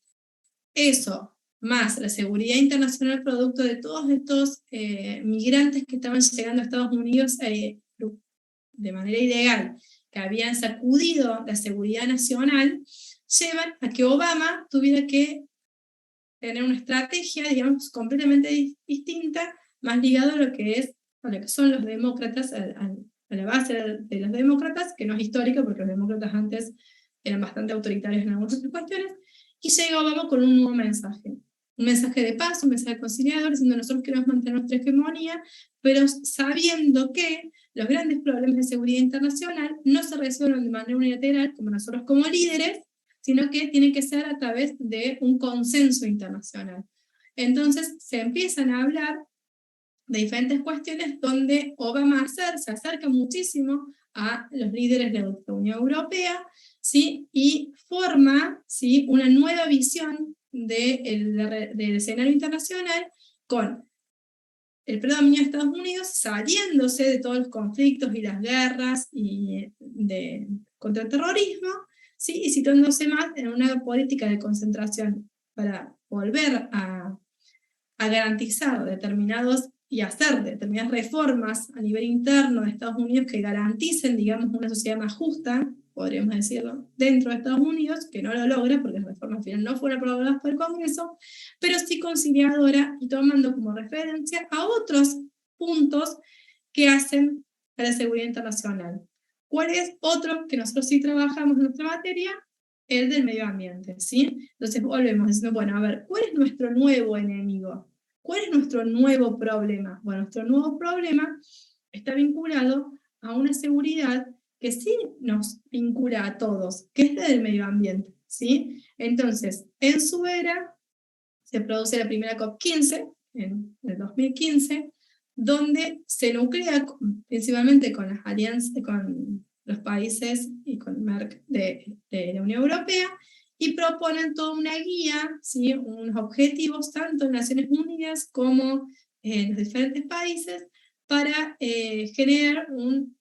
eso, más la seguridad internacional producto de todos estos migrantes que estaban llegando a Estados Unidos de manera ilegal, que habían sacudido la seguridad nacional, llevan a que Obama tuviera que tener una estrategia, digamos, completamente distinta, más ligado a lo que son los demócratas, a la base de los demócratas, que no es histórica, porque los demócratas antes eran bastante autoritarios en algunas otras cuestiones, y llega Obama con un nuevo mensaje. Un mensaje de paz, un mensaje conciliador, diciendo nosotros queremos mantener nuestra hegemonía, pero sabiendo que los grandes problemas de seguridad internacional no se resuelven de manera unilateral, como nosotros como líderes, sino que tiene que ser a través de un consenso internacional. Entonces se empiezan a hablar de diferentes cuestiones donde Obama se acerca muchísimo a los líderes de la Unión Europea, ¿sí? Y forma, ¿sí?, una nueva visión del escenario internacional con el predominio de Estados Unidos saliéndose de todos los conflictos y las guerras contra el terrorismo, ¿sí?, y situándose más en una política de concentración para volver a garantizar determinados y hacer determinadas reformas a nivel interno de Estados Unidos que garanticen, digamos, una sociedad más justa, podríamos decirlo, dentro de Estados Unidos, que no lo logra porque las reformas al final no fueron aprobadas por el Congreso, pero sí conciliadora y tomando como referencia a otros puntos que hacen a la seguridad internacional. ¿Cuál es otro que nosotros sí trabajamos en nuestra materia? El del medio ambiente, ¿sí? Entonces volvemos diciendo, bueno, a ver, ¿cuál es nuestro nuevo enemigo? ¿Cuál es nuestro nuevo problema? Bueno, nuestro nuevo problema está vinculado a una seguridad que sí nos vincula a todos, que es la del medio ambiente, ¿sí? Entonces, en su era se produce la primera COP15, en el 2015, donde se nuclea principalmente con las alianzas, con los países y con Merck de la Unión Europea, y proponen toda una guía, ¿sí?, unos objetivos tanto en Naciones Unidas como en los diferentes países para generar un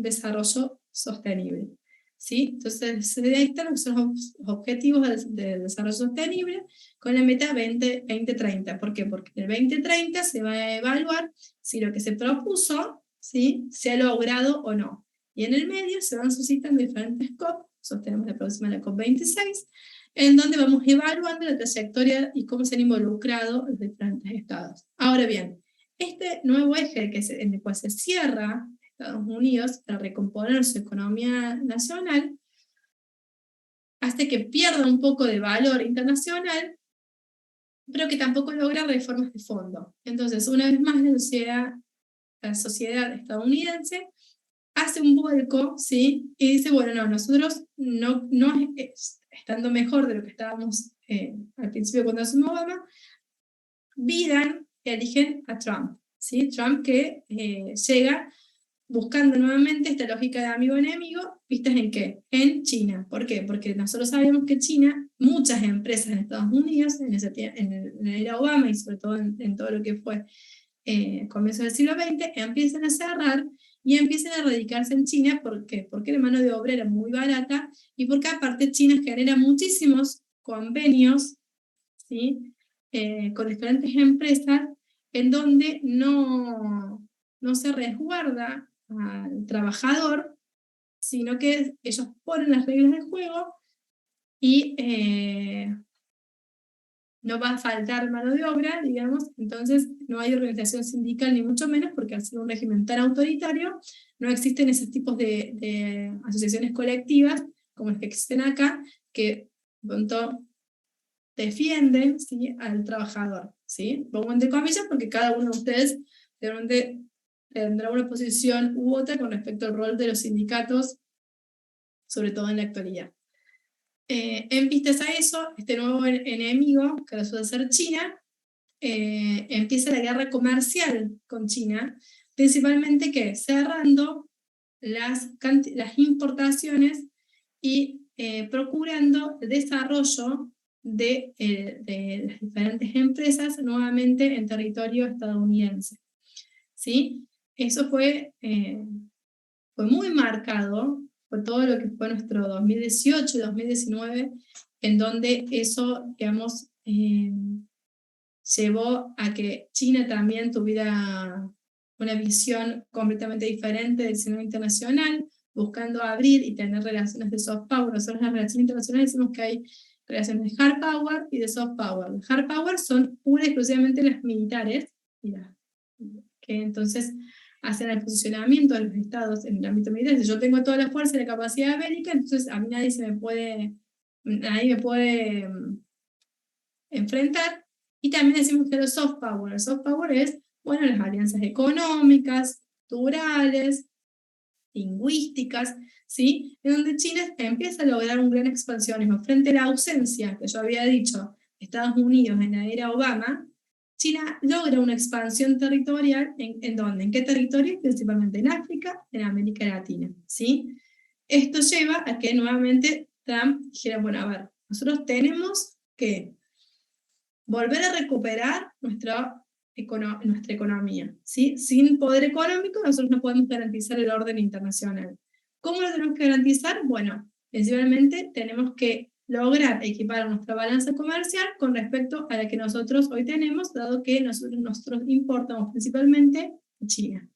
desarrollo sostenible, ¿sí? Entonces se dictan los objetivos del desarrollo sostenible con la meta 2030. ¿Por qué? Porque en el 2030 se va a evaluar si lo que se propuso, ¿sí?, se ha logrado o no. Y en el medio se van suscitando diferentes COP, tenemos la próxima, la COP26, en donde vamos evaluando la trayectoria y cómo se han involucrado los diferentes estados. Ahora bien, este nuevo eje en el cual se cierra Estados Unidos para recomponer su economía nacional hace que pierda un poco de valor internacional, pero que tampoco logra reformas de fondo. Entonces, una vez más, la sociedad estadounidense hace un vuelco, ¿sí?, y dice, bueno, no, nosotros no estando mejor de lo que estábamos al principio cuando asumió Obama, viran y eligen a Trump, ¿sí? Trump que llega buscando nuevamente esta lógica de amigo-enemigo, ¿vistas en qué? En China. ¿Por qué? Porque nosotros sabemos que China, muchas empresas en Estados Unidos, en la era Obama y sobre todo en todo lo que fue comienzo del siglo XX, empiezan a cerrar y empiezan a radicarse en China. ¿Por qué? Porque la mano de obra era muy barata y porque aparte China genera muchísimos convenios, ¿sí? Con diferentes empresas en donde no se resguarda al trabajador, sino que ellos ponen las reglas del juego y no va a faltar mano de obra, digamos, entonces no hay organización sindical ni mucho menos, porque al ser un régimen tan autoritario, no existen esos tipos de asociaciones colectivas como las que existen acá, que pronto defienden, ¿sí?, al trabajador, ¿sí? Pongo entre comillas porque cada uno de ustedes realmente tendrá una posición u otra con respecto al rol de los sindicatos, sobre todo en la actualidad. En vistas a eso, este nuevo enemigo, que resulta ser China, empieza la guerra comercial con China, principalmente que cerrando las importaciones y procurando el desarrollo de las diferentes empresas nuevamente en territorio estadounidense. ¿Sí? Eso fue muy marcado por todo lo que fue nuestro 2018 y 2019, en donde eso, digamos, llevó a que China también tuviera una visión completamente diferente del escenario internacional, buscando abrir y tener relaciones de soft power. Nosotros en las relaciones internacionales decimos que hay relaciones de hard power y de soft power. Las hard power son pura y exclusivamente las militares, que entonces hacen el posicionamiento de los estados en el ámbito militar. Si yo tengo toda la fuerza y la capacidad bélica, entonces a mí nadie me puede enfrentar. Y también decimos que los soft power. El soft power es, bueno, las alianzas económicas, culturales, lingüísticas, ¿sí? En donde China empieza a lograr un gran expansionismo. Frente a la ausencia, que yo había dicho, Estados Unidos en la era Obama, China logra una expansión territorial. ¿En dónde? ¿En qué territorio? Principalmente en África, en América Latina, ¿sí? Esto lleva a que nuevamente Trump dijera, bueno, a ver, nosotros tenemos que volver a recuperar nuestra economía, ¿sí? Sin poder económico nosotros no podemos garantizar el orden internacional. ¿Cómo lo tenemos que garantizar? Bueno, principalmente tenemos que lograr equipar nuestra balanza comercial con respecto a la que nosotros hoy tenemos, dado que nosotros importamos principalmente de China.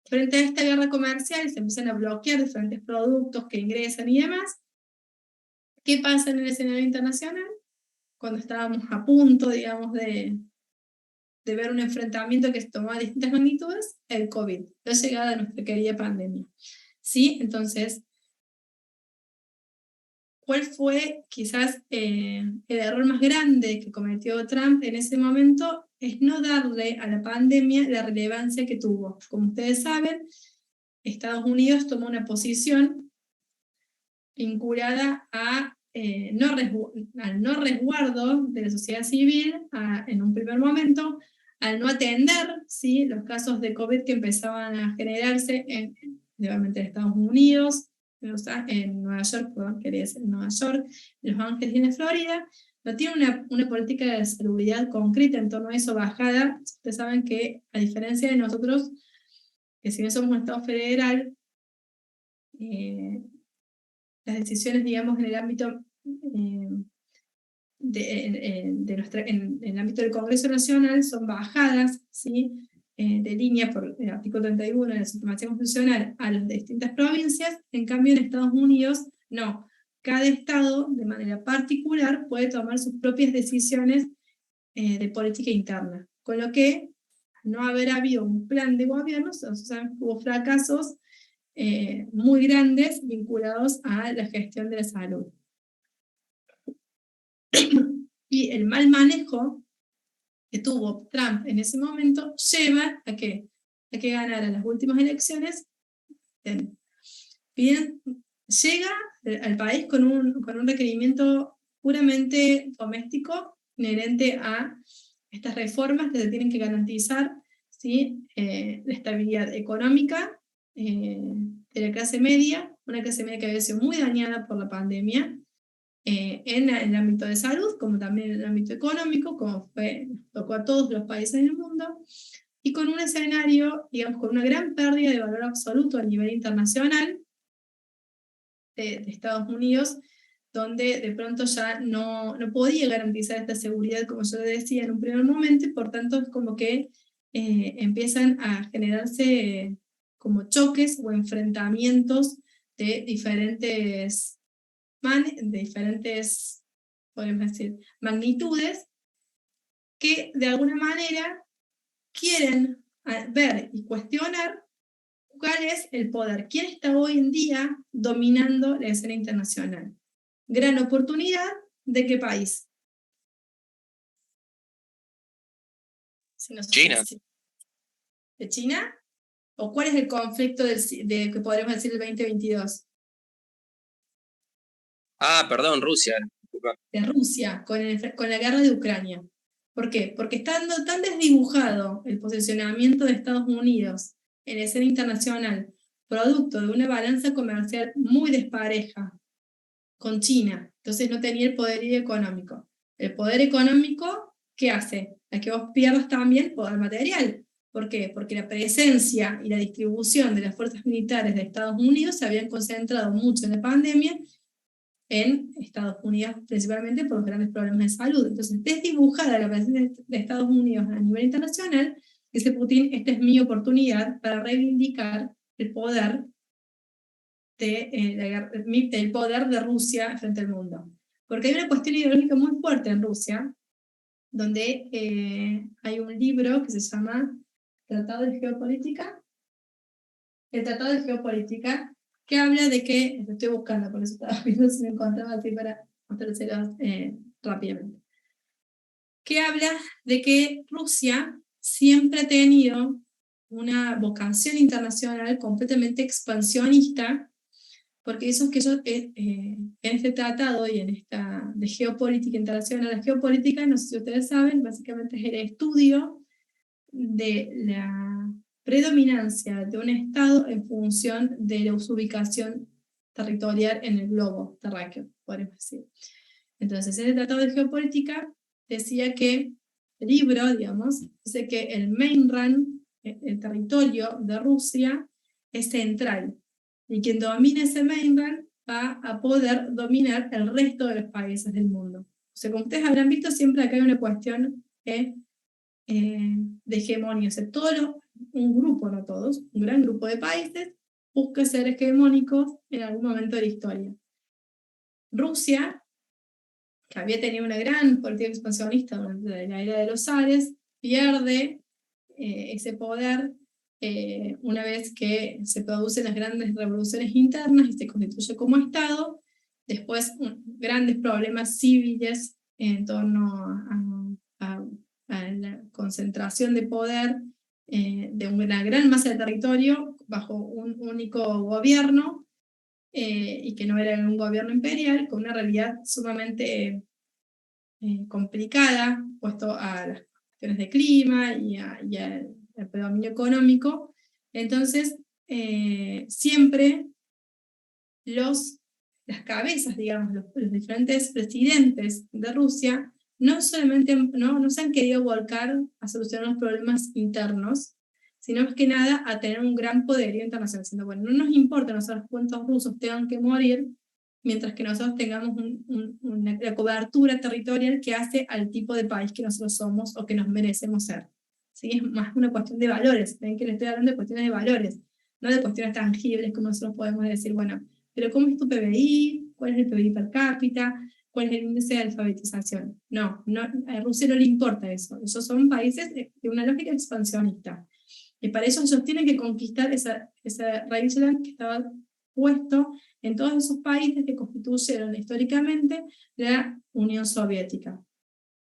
Frente a esta guerra comercial se empiezan a bloquear diferentes productos que ingresan y demás. ¿Qué pasa en el escenario internacional? Cuando estábamos a punto, digamos, de ver un enfrentamiento que se tomaba distintas magnitudes, el COVID, la llegada de nuestra querida pandemia. ¿Sí? Entonces, ¿cuál fue quizás el error más grande que cometió Trump en ese momento? Es no darle a la pandemia la relevancia que tuvo. Como ustedes saben, Estados Unidos tomó una posición vinculada al no resguardo de la sociedad civil en un primer momento, al no atender, ¿sí?, los casos de COVID que empezaban a generarse nuevamente en Estados Unidos, en Nueva York, perdón, quería decir en Nueva York, en Los Ángeles y en Florida. No tiene una política de salubridad concreta en torno a eso, bajada. Ustedes saben que, a diferencia de nosotros, que si bien somos un Estado federal, las decisiones, digamos, en el ámbito en el ámbito del Congreso Nacional son bajadas, ¿sí?, de línea por el artículo 31 de la supremacía constitucional a las distintas provincias. En cambio en Estados Unidos no, cada estado de manera particular puede tomar sus propias decisiones de política interna, con lo que al no haber habido un plan de gobierno, hubo fracasos muy grandes vinculados a la gestión de la salud. Y el mal manejo que tuvo Trump en ese momento lleva a que ganara las últimas elecciones. Bien, llega al país con un requerimiento puramente doméstico inherente a estas reformas que se tienen que garantizar ¿sí? La estabilidad económica de la clase media, una clase media que había sido muy dañada por la pandemia, en el ámbito de salud, como también en el ámbito económico, como tocó a todos los países del mundo, y con un escenario, digamos, con una gran pérdida de valor absoluto a nivel internacional de Estados Unidos, donde de pronto ya no podía garantizar esta seguridad, como yo decía en un primer momento, y por tanto es como que empiezan a generarse como choques o enfrentamientos de diferentes, podemos decir, magnitudes, que de alguna manera quieren ver y cuestionar cuál es el poder, quién está hoy en día dominando la escena internacional. Gran oportunidad, ¿de qué país? Si no sé China. si- ¿De China? ¿O cuál es el conflicto que podríamos decir del 2022? Ah, perdón, Rusia. Disculpa. De Rusia, con la guerra de Ucrania. ¿Por qué? Porque está tan desdibujado el posicionamiento de Estados Unidos en la escena internacional, producto de una balanza comercial muy despareja con China. Entonces no tenía el poderío económico. El poder económico, ¿qué hace? A que vos pierdas también poder material. ¿Por qué? Porque la presencia y la distribución de las fuerzas militares de Estados Unidos se habían concentrado mucho en la pandemia en Estados Unidos, principalmente por los grandes problemas de salud. Entonces, desdibujada la presencia de Estados Unidos a nivel internacional, dice Putin, esta es mi oportunidad para reivindicar el poder el poder de Rusia frente al mundo. Porque hay una cuestión ideológica muy fuerte en Rusia, donde hay un libro que se llama Tratado de Geopolítica. El Tratado de Geopolítica, que habla de que, lo estoy buscando, por eso estaba viendo si me encontraba así para mostrárselos rápidamente, que habla de que Rusia siempre ha tenido una vocación internacional completamente expansionista, porque eso es que en este tratado y en esta de geopolítica internacional, la geopolítica, no sé si ustedes saben, básicamente es el estudio de la predominancia de un Estado en función de su ubicación territorial en el globo terráqueo, podemos decir. Entonces, en el tratado de geopolítica decía que el libro, digamos, dice que el mainland, el territorio de Rusia, es central, y quien domina ese mainland va a poder dominar el resto de los países del mundo. O sea, como ustedes habrán visto, siempre acá hay una cuestión de hegemonía. O sea, un grupo, no todos, un gran grupo de países busca ser hegemónicos en algún momento de la historia. Rusia, que había tenido una gran política expansionista durante la era de los zares, pierde ese poder una vez que se producen las grandes revoluciones internas y se constituye como Estado. Después grandes problemas civiles en torno a la concentración de poder de una gran masa de territorio bajo un único gobierno, y que no era un gobierno imperial, con una realidad sumamente complicada, puesto a las cuestiones de clima y al predominio económico. Entonces, siempre las cabezas, digamos, los diferentes presidentes de Rusia, no solamente no se han querido volcar a solucionar los problemas internos, sino más que nada a tener un gran poderío internacional, diciendo, bueno, no nos importa nosotros cuántos rusos tengan que morir, mientras que nosotros tengamos una cobertura territorial que hace al tipo de país que nosotros somos o que nos merecemos ser. ¿Sí? Es más una cuestión de valores. Ven que le estoy hablando de cuestiones de valores, no de cuestiones tangibles como nosotros podemos decir, bueno, pero ¿cómo es tu PBI? ¿Cuál es el PBI per cápita? ¿Cuál es el índice de alfabetización? No, a Rusia no le importa eso. Esos son países de una lógica expansionista. Y para eso ellos tienen que conquistar esa Reichsland que estaba puesto en todos esos países que constituyeron históricamente la Unión Soviética.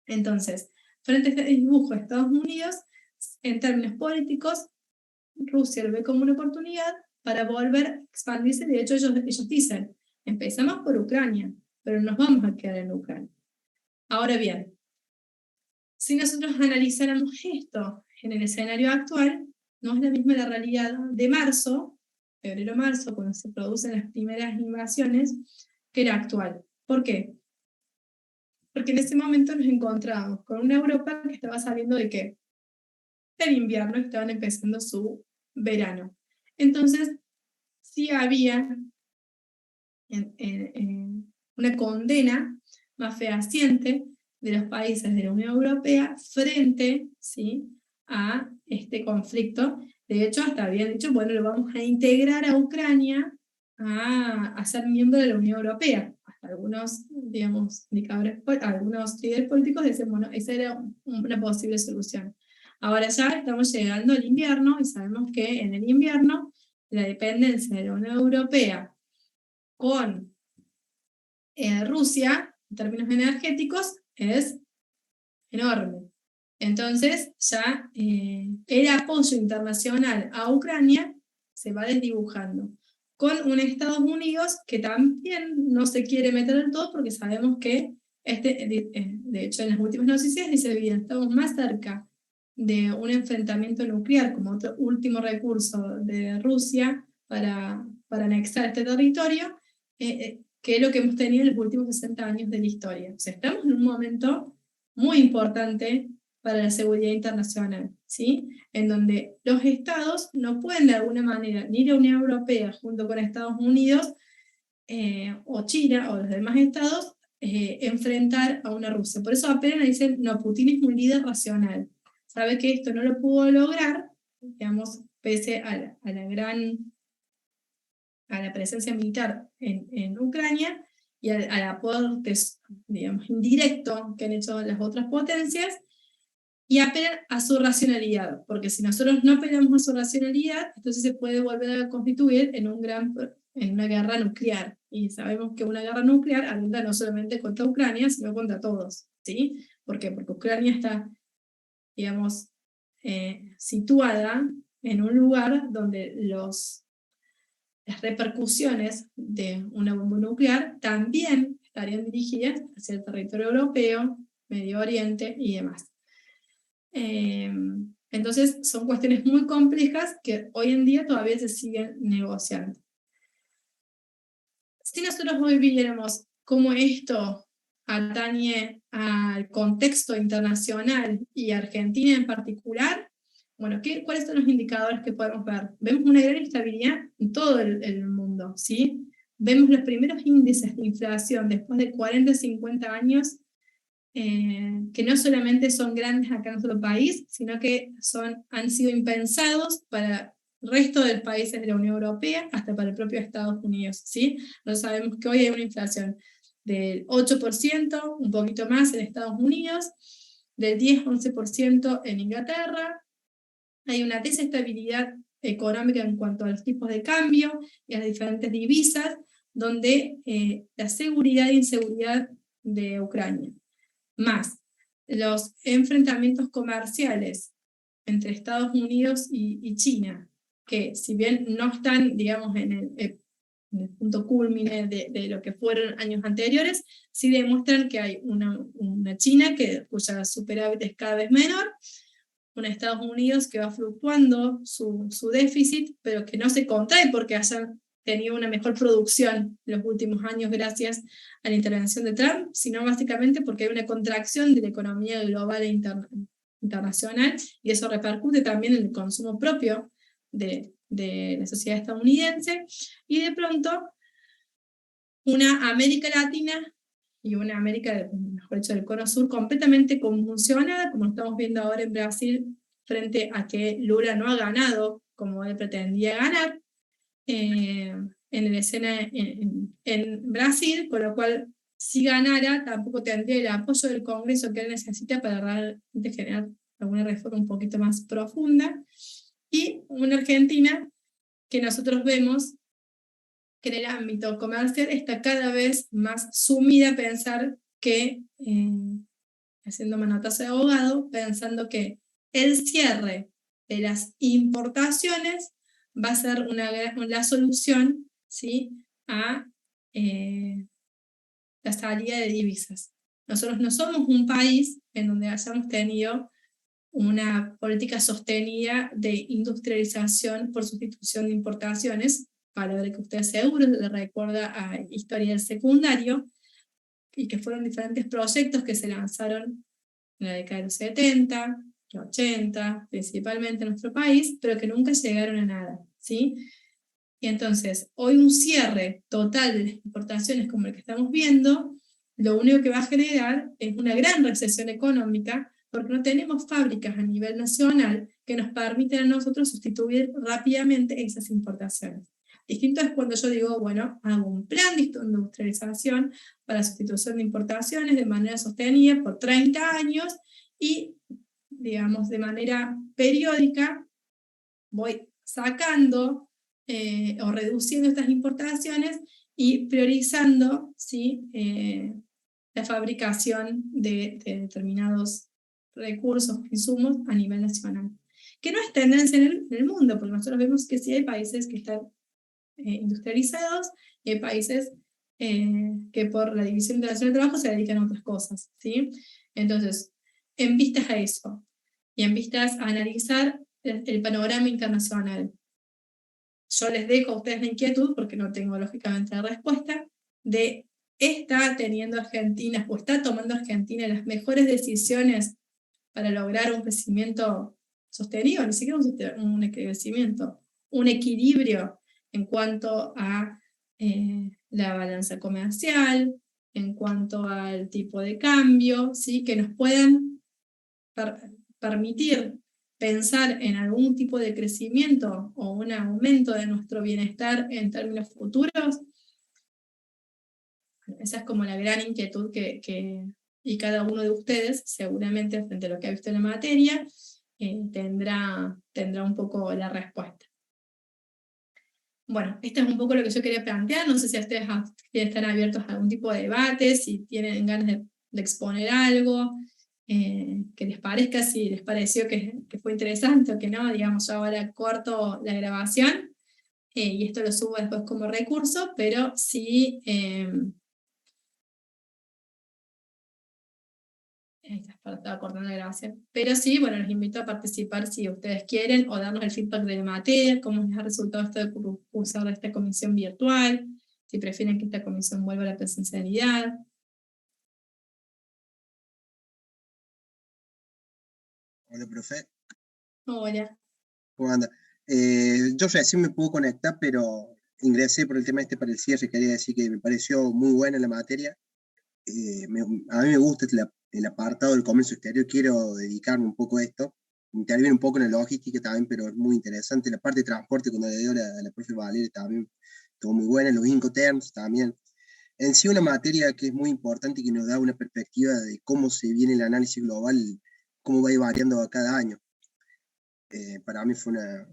Entonces, frente a este dibujo de Estados Unidos, en términos políticos, Rusia lo ve como una oportunidad para volver a expandirse. De hecho, ellos dicen, empezamos por Ucrania, pero nos vamos a quedar en Ucrania. Ahora bien, si nosotros analizáramos esto en el escenario actual, no es la misma la realidad de marzo, febrero-marzo, cuando se producen las primeras invasiones, que la actual. ¿Por qué? Porque en ese momento nos encontramos con una Europa que estaba saliendo de ¿qué? Del invierno, que estaban empezando su verano. Entonces, sí había una condena más fehaciente de los países de la Unión Europea frente, ¿sí?, a este conflicto. De hecho, hasta habían dicho, bueno, lo vamos a integrar a Ucrania a ser miembro de la Unión Europea. Hasta algunos, digamos, indicadores, algunos líderes políticos decían, bueno, esa era una posible solución. Ahora ya estamos llegando al invierno y sabemos que en el invierno la dependencia de la Unión Europea con Rusia, en términos energéticos, es enorme. Entonces ya el apoyo internacional a Ucrania se va desdibujando, con un Estados Unidos que también no se quiere meter en todo porque sabemos que, de hecho en las últimas noticias dice bien, estamos más cerca de un enfrentamiento nuclear como otro último recurso de Rusia para anexar este territorio, que es lo que hemos tenido en los últimos 60 años de la historia. O sea, estamos en un momento muy importante para la seguridad internacional, ¿sí? En donde los estados no pueden de alguna manera, ni la Unión Europea junto con Estados Unidos, o China, o los demás estados, enfrentar a una Rusia. Por eso apenas dicen, no, Putin es un líder racional. Sabe que esto no lo pudo lograr, digamos, pese a la presencia militar en Ucrania, y al aporte, digamos, indirecto que han hecho las otras potencias, y apelan a su racionalidad, porque si nosotros no apelamos a su racionalidad, entonces se puede volver a constituir en una guerra nuclear, y sabemos que una guerra nuclear atenta no solamente contra Ucrania, sino contra todos, ¿sí? ¿Por qué? Porque Ucrania está, digamos, situada en un lugar donde las repercusiones de una bomba nuclear también estarían dirigidas hacia el territorio europeo, Medio Oriente y demás. Entonces son cuestiones muy complejas que hoy en día todavía se siguen negociando. Si nosotros hoy viéramos cómo esto atañe al contexto internacional y Argentina en particular, bueno, ¿cuáles son los indicadores que podemos ver? Vemos una gran estabilidad en todo el mundo, ¿sí? Vemos los primeros índices de inflación después de 40, 50 años, que no solamente son grandes acá en nuestro país, sino que han sido impensados para el resto de los países de la Unión Europea, hasta para el propio Estados Unidos, ¿sí? Nos sabemos que hoy hay una inflación del 8%, un poquito más en Estados Unidos, del 10-11% en Inglaterra. Hay una desestabilidad económica en cuanto a los tipos de cambio y a las diferentes divisas, donde la seguridad e inseguridad de Ucrania, más los enfrentamientos comerciales entre Estados Unidos y China, que si bien no están, digamos, en el punto cúlmine de lo que fueron años anteriores, sí demuestran que hay una China cuya superávit es cada vez menor, un Estados Unidos que va fluctuando su déficit, pero que no se contrae porque hayan tenido una mejor producción en los últimos años gracias a la intervención de Trump, sino básicamente porque hay una contracción de la economía global e internacional, y eso repercute también en el consumo propio de la sociedad estadounidense, y de pronto una América Latina y una América, mejor dicho, del Cono Sur completamente convulsionada, como estamos viendo ahora en Brasil, frente a que Lula no ha ganado como él pretendía ganar en la escena en Brasil, con lo cual si ganara tampoco tendría el apoyo del Congreso que él necesita para realmente generar alguna reforma un poquito más profunda, y una Argentina que nosotros vemos que en el ámbito comercial está cada vez más sumida a pensar que, haciendo manotazo de abogado, pensando que el cierre de las importaciones va a ser la solución, ¿sí?, a la salida de divisas. Nosotros no somos un país en donde hayamos tenido una política sostenida de industrialización por sustitución de importaciones, palabra que usted seguro le recuerda a historia del secundario, y que fueron diferentes proyectos que se lanzaron en la década de los 70, los 80, principalmente en nuestro país, pero que nunca llegaron a nada, ¿sí? Y entonces, hoy un cierre total de las importaciones como el que estamos viendo, lo único que va a generar es una gran recesión económica, porque no tenemos fábricas a nivel nacional que nos permitan a nosotros sustituir rápidamente esas importaciones. Distinto es cuando yo digo, bueno, hago un plan de industrialización para sustitución de importaciones de manera sostenida por 30 años y, digamos, de manera periódica voy sacando o reduciendo estas importaciones y priorizando, ¿sí? La fabricación de determinados recursos, insumos a nivel nacional. Que no es tendencia en el mundo, porque nosotros vemos que sí hay países que están industrializados y hay países que por la División Internacional del Trabajo se dedican a otras cosas, ¿sí? Entonces, en vistas a eso, y en vistas a analizar el panorama internacional, yo les dejo a ustedes la inquietud, porque no tengo lógicamente la respuesta, de ¿está teniendo Argentina o está tomando Argentina las mejores decisiones para lograr un crecimiento sostenido? Ni siquiera un crecimiento, un equilibrio en cuanto a la balanza comercial, en cuanto al tipo de cambio, ¿sí? Que nos puedan permitir pensar en algún tipo de crecimiento o un aumento de nuestro bienestar en términos futuros. Esa es como la gran inquietud y cada uno de ustedes, seguramente frente a lo que ha visto en la materia, tendrá un poco la respuesta. Bueno, esto es un poco lo que yo quería plantear. No sé si ustedes están abiertos a algún tipo de debate, si tienen ganas de exponer algo, que les parezca, si les pareció que fue interesante o que no. Digamos, yo ahora corto la grabación y esto lo subo después como recurso, pero sí... estaba cortando la grabación. Pero sí, bueno, los invito a participar si ustedes quieren, o darnos el feedback de la materia, cómo les ha resultado esto de cursar esta comisión virtual, si prefieren que esta comisión vuelva a la presencialidad. Hola, profe. Hola. ¿Cómo anda? Yo recién me pude conectar, pero ingresé por el tema este para el cierre. Quería decir que me pareció muy buena la materia. A mí me gusta el apartado del comercio exterior. Quiero dedicarme un poco a esto. Interviene un poco en la logística también, pero es muy interesante. La parte de transporte, cuando le dio la profe Valeria, también estuvo muy buena. Los Incoterms también. En sí, una materia que es muy importante y que nos da una perspectiva de cómo se viene el análisis global, cómo va a ir variando a cada año. Para mí fue una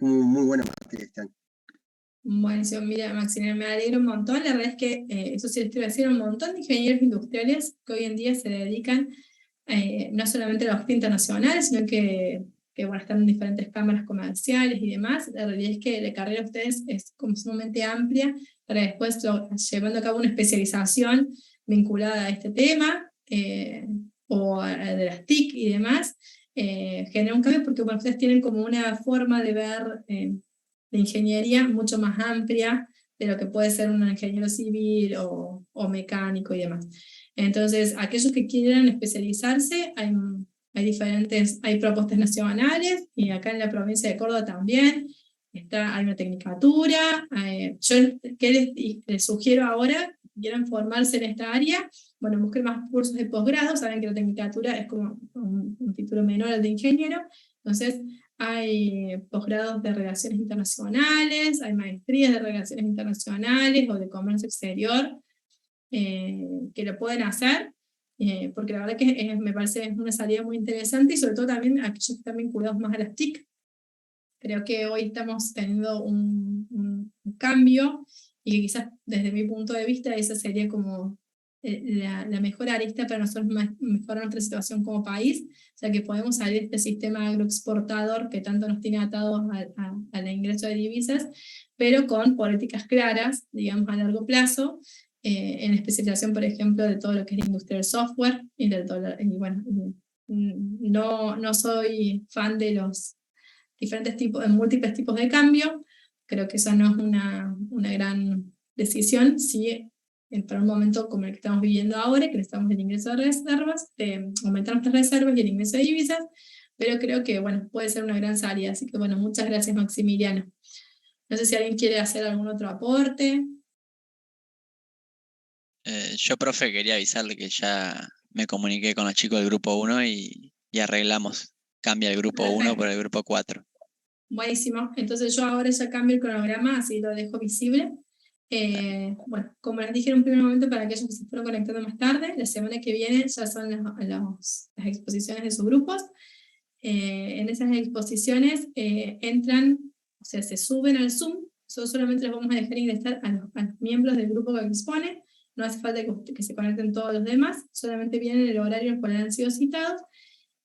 muy buena materia este año. Bueno, sí, mira, Maximiliano, me alegro un montón. La verdad es que, eso sí les quiero decir, un montón de ingenieros industriales que hoy en día se dedican no solamente a la logística internacional, sino que bueno, están en diferentes cámaras comerciales y demás. La realidad es que la carrera de ustedes es como sumamente amplia para después llevando a cabo una especialización vinculada a este tema o de las TIC y demás. Genera un cambio porque bueno, ustedes tienen como una forma de ver de ingeniería mucho más amplia de lo que puede ser un ingeniero civil o mecánico y demás. Entonces, aquellos que quieran especializarse, hay propuestas nacionales, y acá en la provincia de Córdoba también, hay una tecnicatura. Yo les sugiero ahora, si quieren formarse en esta área, bueno, busquen más cursos de posgrado. Saben que la tecnicatura es como un título menor al de ingeniero, entonces hay posgrados de relaciones internacionales, hay maestrías de relaciones internacionales o de comercio exterior, que lo pueden hacer, porque la verdad que me parece es una salida muy interesante, y sobre todo también aquellos que están vinculados más a las TIC. Creo que hoy estamos teniendo un cambio, y que quizás desde mi punto de vista esa sería como la mejor arista para nosotros mejorar nuestra situación como país, o sea que podemos salir de este sistema agroexportador que tanto nos tiene atados al ingreso de divisas, pero con políticas claras, digamos, a largo plazo, en especialización, por ejemplo, de todo lo que es la industria del software y bueno, no soy fan de los múltiples tipos de cambio. Creo que esa no es una gran decisión, si para un momento como el que estamos viviendo ahora, que necesitamos el ingreso de reservas, aumentar nuestras reservas y el ingreso de divisas, pero creo que bueno, puede ser una gran salida. Así que bueno, muchas gracias, Maximiliano. No sé si alguien quiere hacer algún otro aporte. Yo, profe, quería avisarle que ya me comuniqué con los chicos del grupo 1 y arreglamos. Cambia el grupo 1 Perfecto. por el grupo 4. Buenísimo. Entonces yo ahora ya cambio el cronograma, así lo dejo visible. Bueno, como les dije en un primer momento, para aquellos que se fueron conectando más tarde, la semana que viene ya son las exposiciones de sus grupos. En esas exposiciones entran, o sea, se suben al Zoom. Nosotros solamente les vamos a dejar ingresar a los miembros del grupo que expone. No hace falta que se conecten todos los demás, solamente vienen el horario en el cual han sido citados.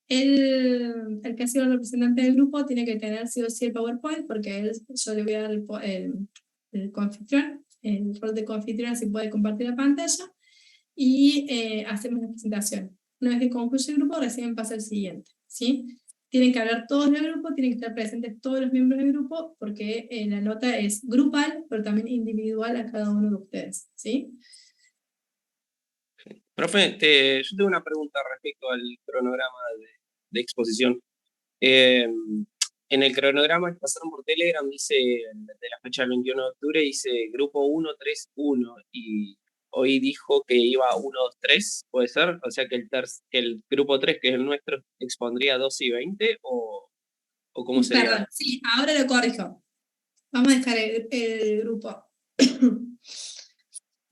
El que ha sido el representante del grupo tiene que tener sí o sí el PowerPoint, porque yo le voy a dar el coanfitrión, el rol de coanfitrión, así puede compartir la pantalla, y hacemos la presentación. Una vez que concluye el grupo, recién pasa el siguiente, ¿sí? Tienen que hablar todos del grupo, tienen que estar presentes todos los miembros del grupo, porque la nota es grupal, pero también individual a cada uno de ustedes, ¿sí? Profe, yo tengo una pregunta respecto al cronograma de exposición. En el cronograma que pasaron por Telegram dice, de la fecha del 21 de octubre, dice grupo 1, 3, 1, y hoy dijo que iba 1, 2, 3, ¿puede ser? O sea que el grupo 3, que es el nuestro, expondría 12 y 20, o ¿cómo sería? Perdón, sí, ahora lo corrijo. Vamos a dejar el grupo.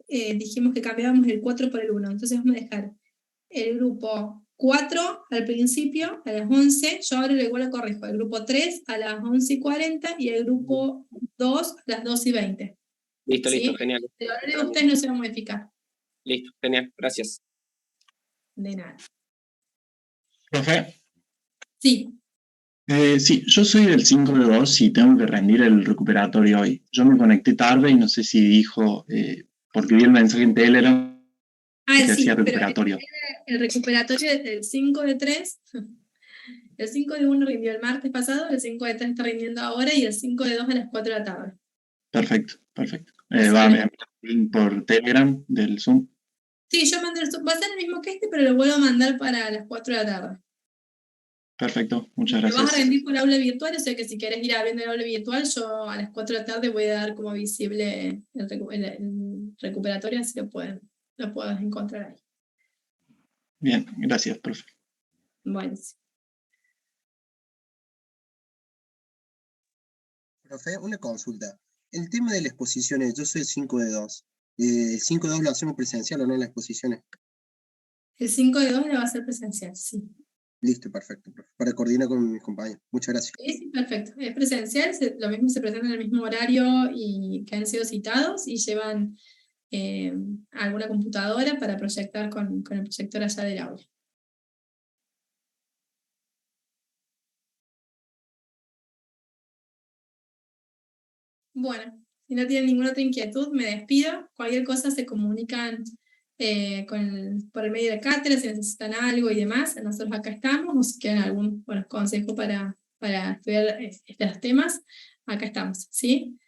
Dijimos que cambiábamos el 4 por el 1, entonces vamos a dejar el grupo 4 al principio, a las 11, yo ahora igual lo corrijo, el grupo 3 a las 11:40 y el grupo 2 a las 12:20. Listo, ¿Sí? listo, genial. El horario de ustedes no se va a modificar. Listo, genial, gracias. De nada. Profe, Sí, sí, yo soy del 5 de 2 y tengo que rendir el recuperatorio hoy. Yo me conecté tarde y no sé si dijo, porque vi el mensaje en Telegram que sí, hacía pero recuperatorio. el recuperatorio del 5 de 3, el 5 de 1 rindió el martes pasado, el 5 de 3 está rindiendo ahora y el 5 de 2 a las 4 de la tarde. Perfecto, perfecto. Sale. Va a enviar el link por Telegram del Zoom. Sí, yo mandé va a ser el mismo que este, pero lo vuelvo a mandar para las 4 de la tarde. Perfecto, muchas Lo vas a gracias. rendir por aula virtual, o sea que si querés ir abriendo el aula virtual, yo a las 4 de la tarde voy a dar como visible el recuperatorio, así lo puedes encontrar ahí. Bien, gracias, profe. Bueno, sí. Profe, una consulta. El tema de las exposiciones, yo soy el 5 de 2. ¿El 5 de 2 lo hacemos presencial o no en las exposiciones? El 5 de 2 le va a ser presencial, sí. Listo, perfecto, profe. Para coordinar con mis compañeros. Muchas gracias. Sí, perfecto. Es presencial, lo mismo se presenta en el mismo horario y que han sido citados y llevan alguna computadora para proyectar con el proyector allá del aula. Bueno, si no tienen ninguna otra inquietud, me despido. Cualquier cosa se comunican por el medio de cátedra, si necesitan algo y demás. Nosotros acá estamos, o si quieren algún consejo para estudiar estos temas, acá estamos, ¿sí?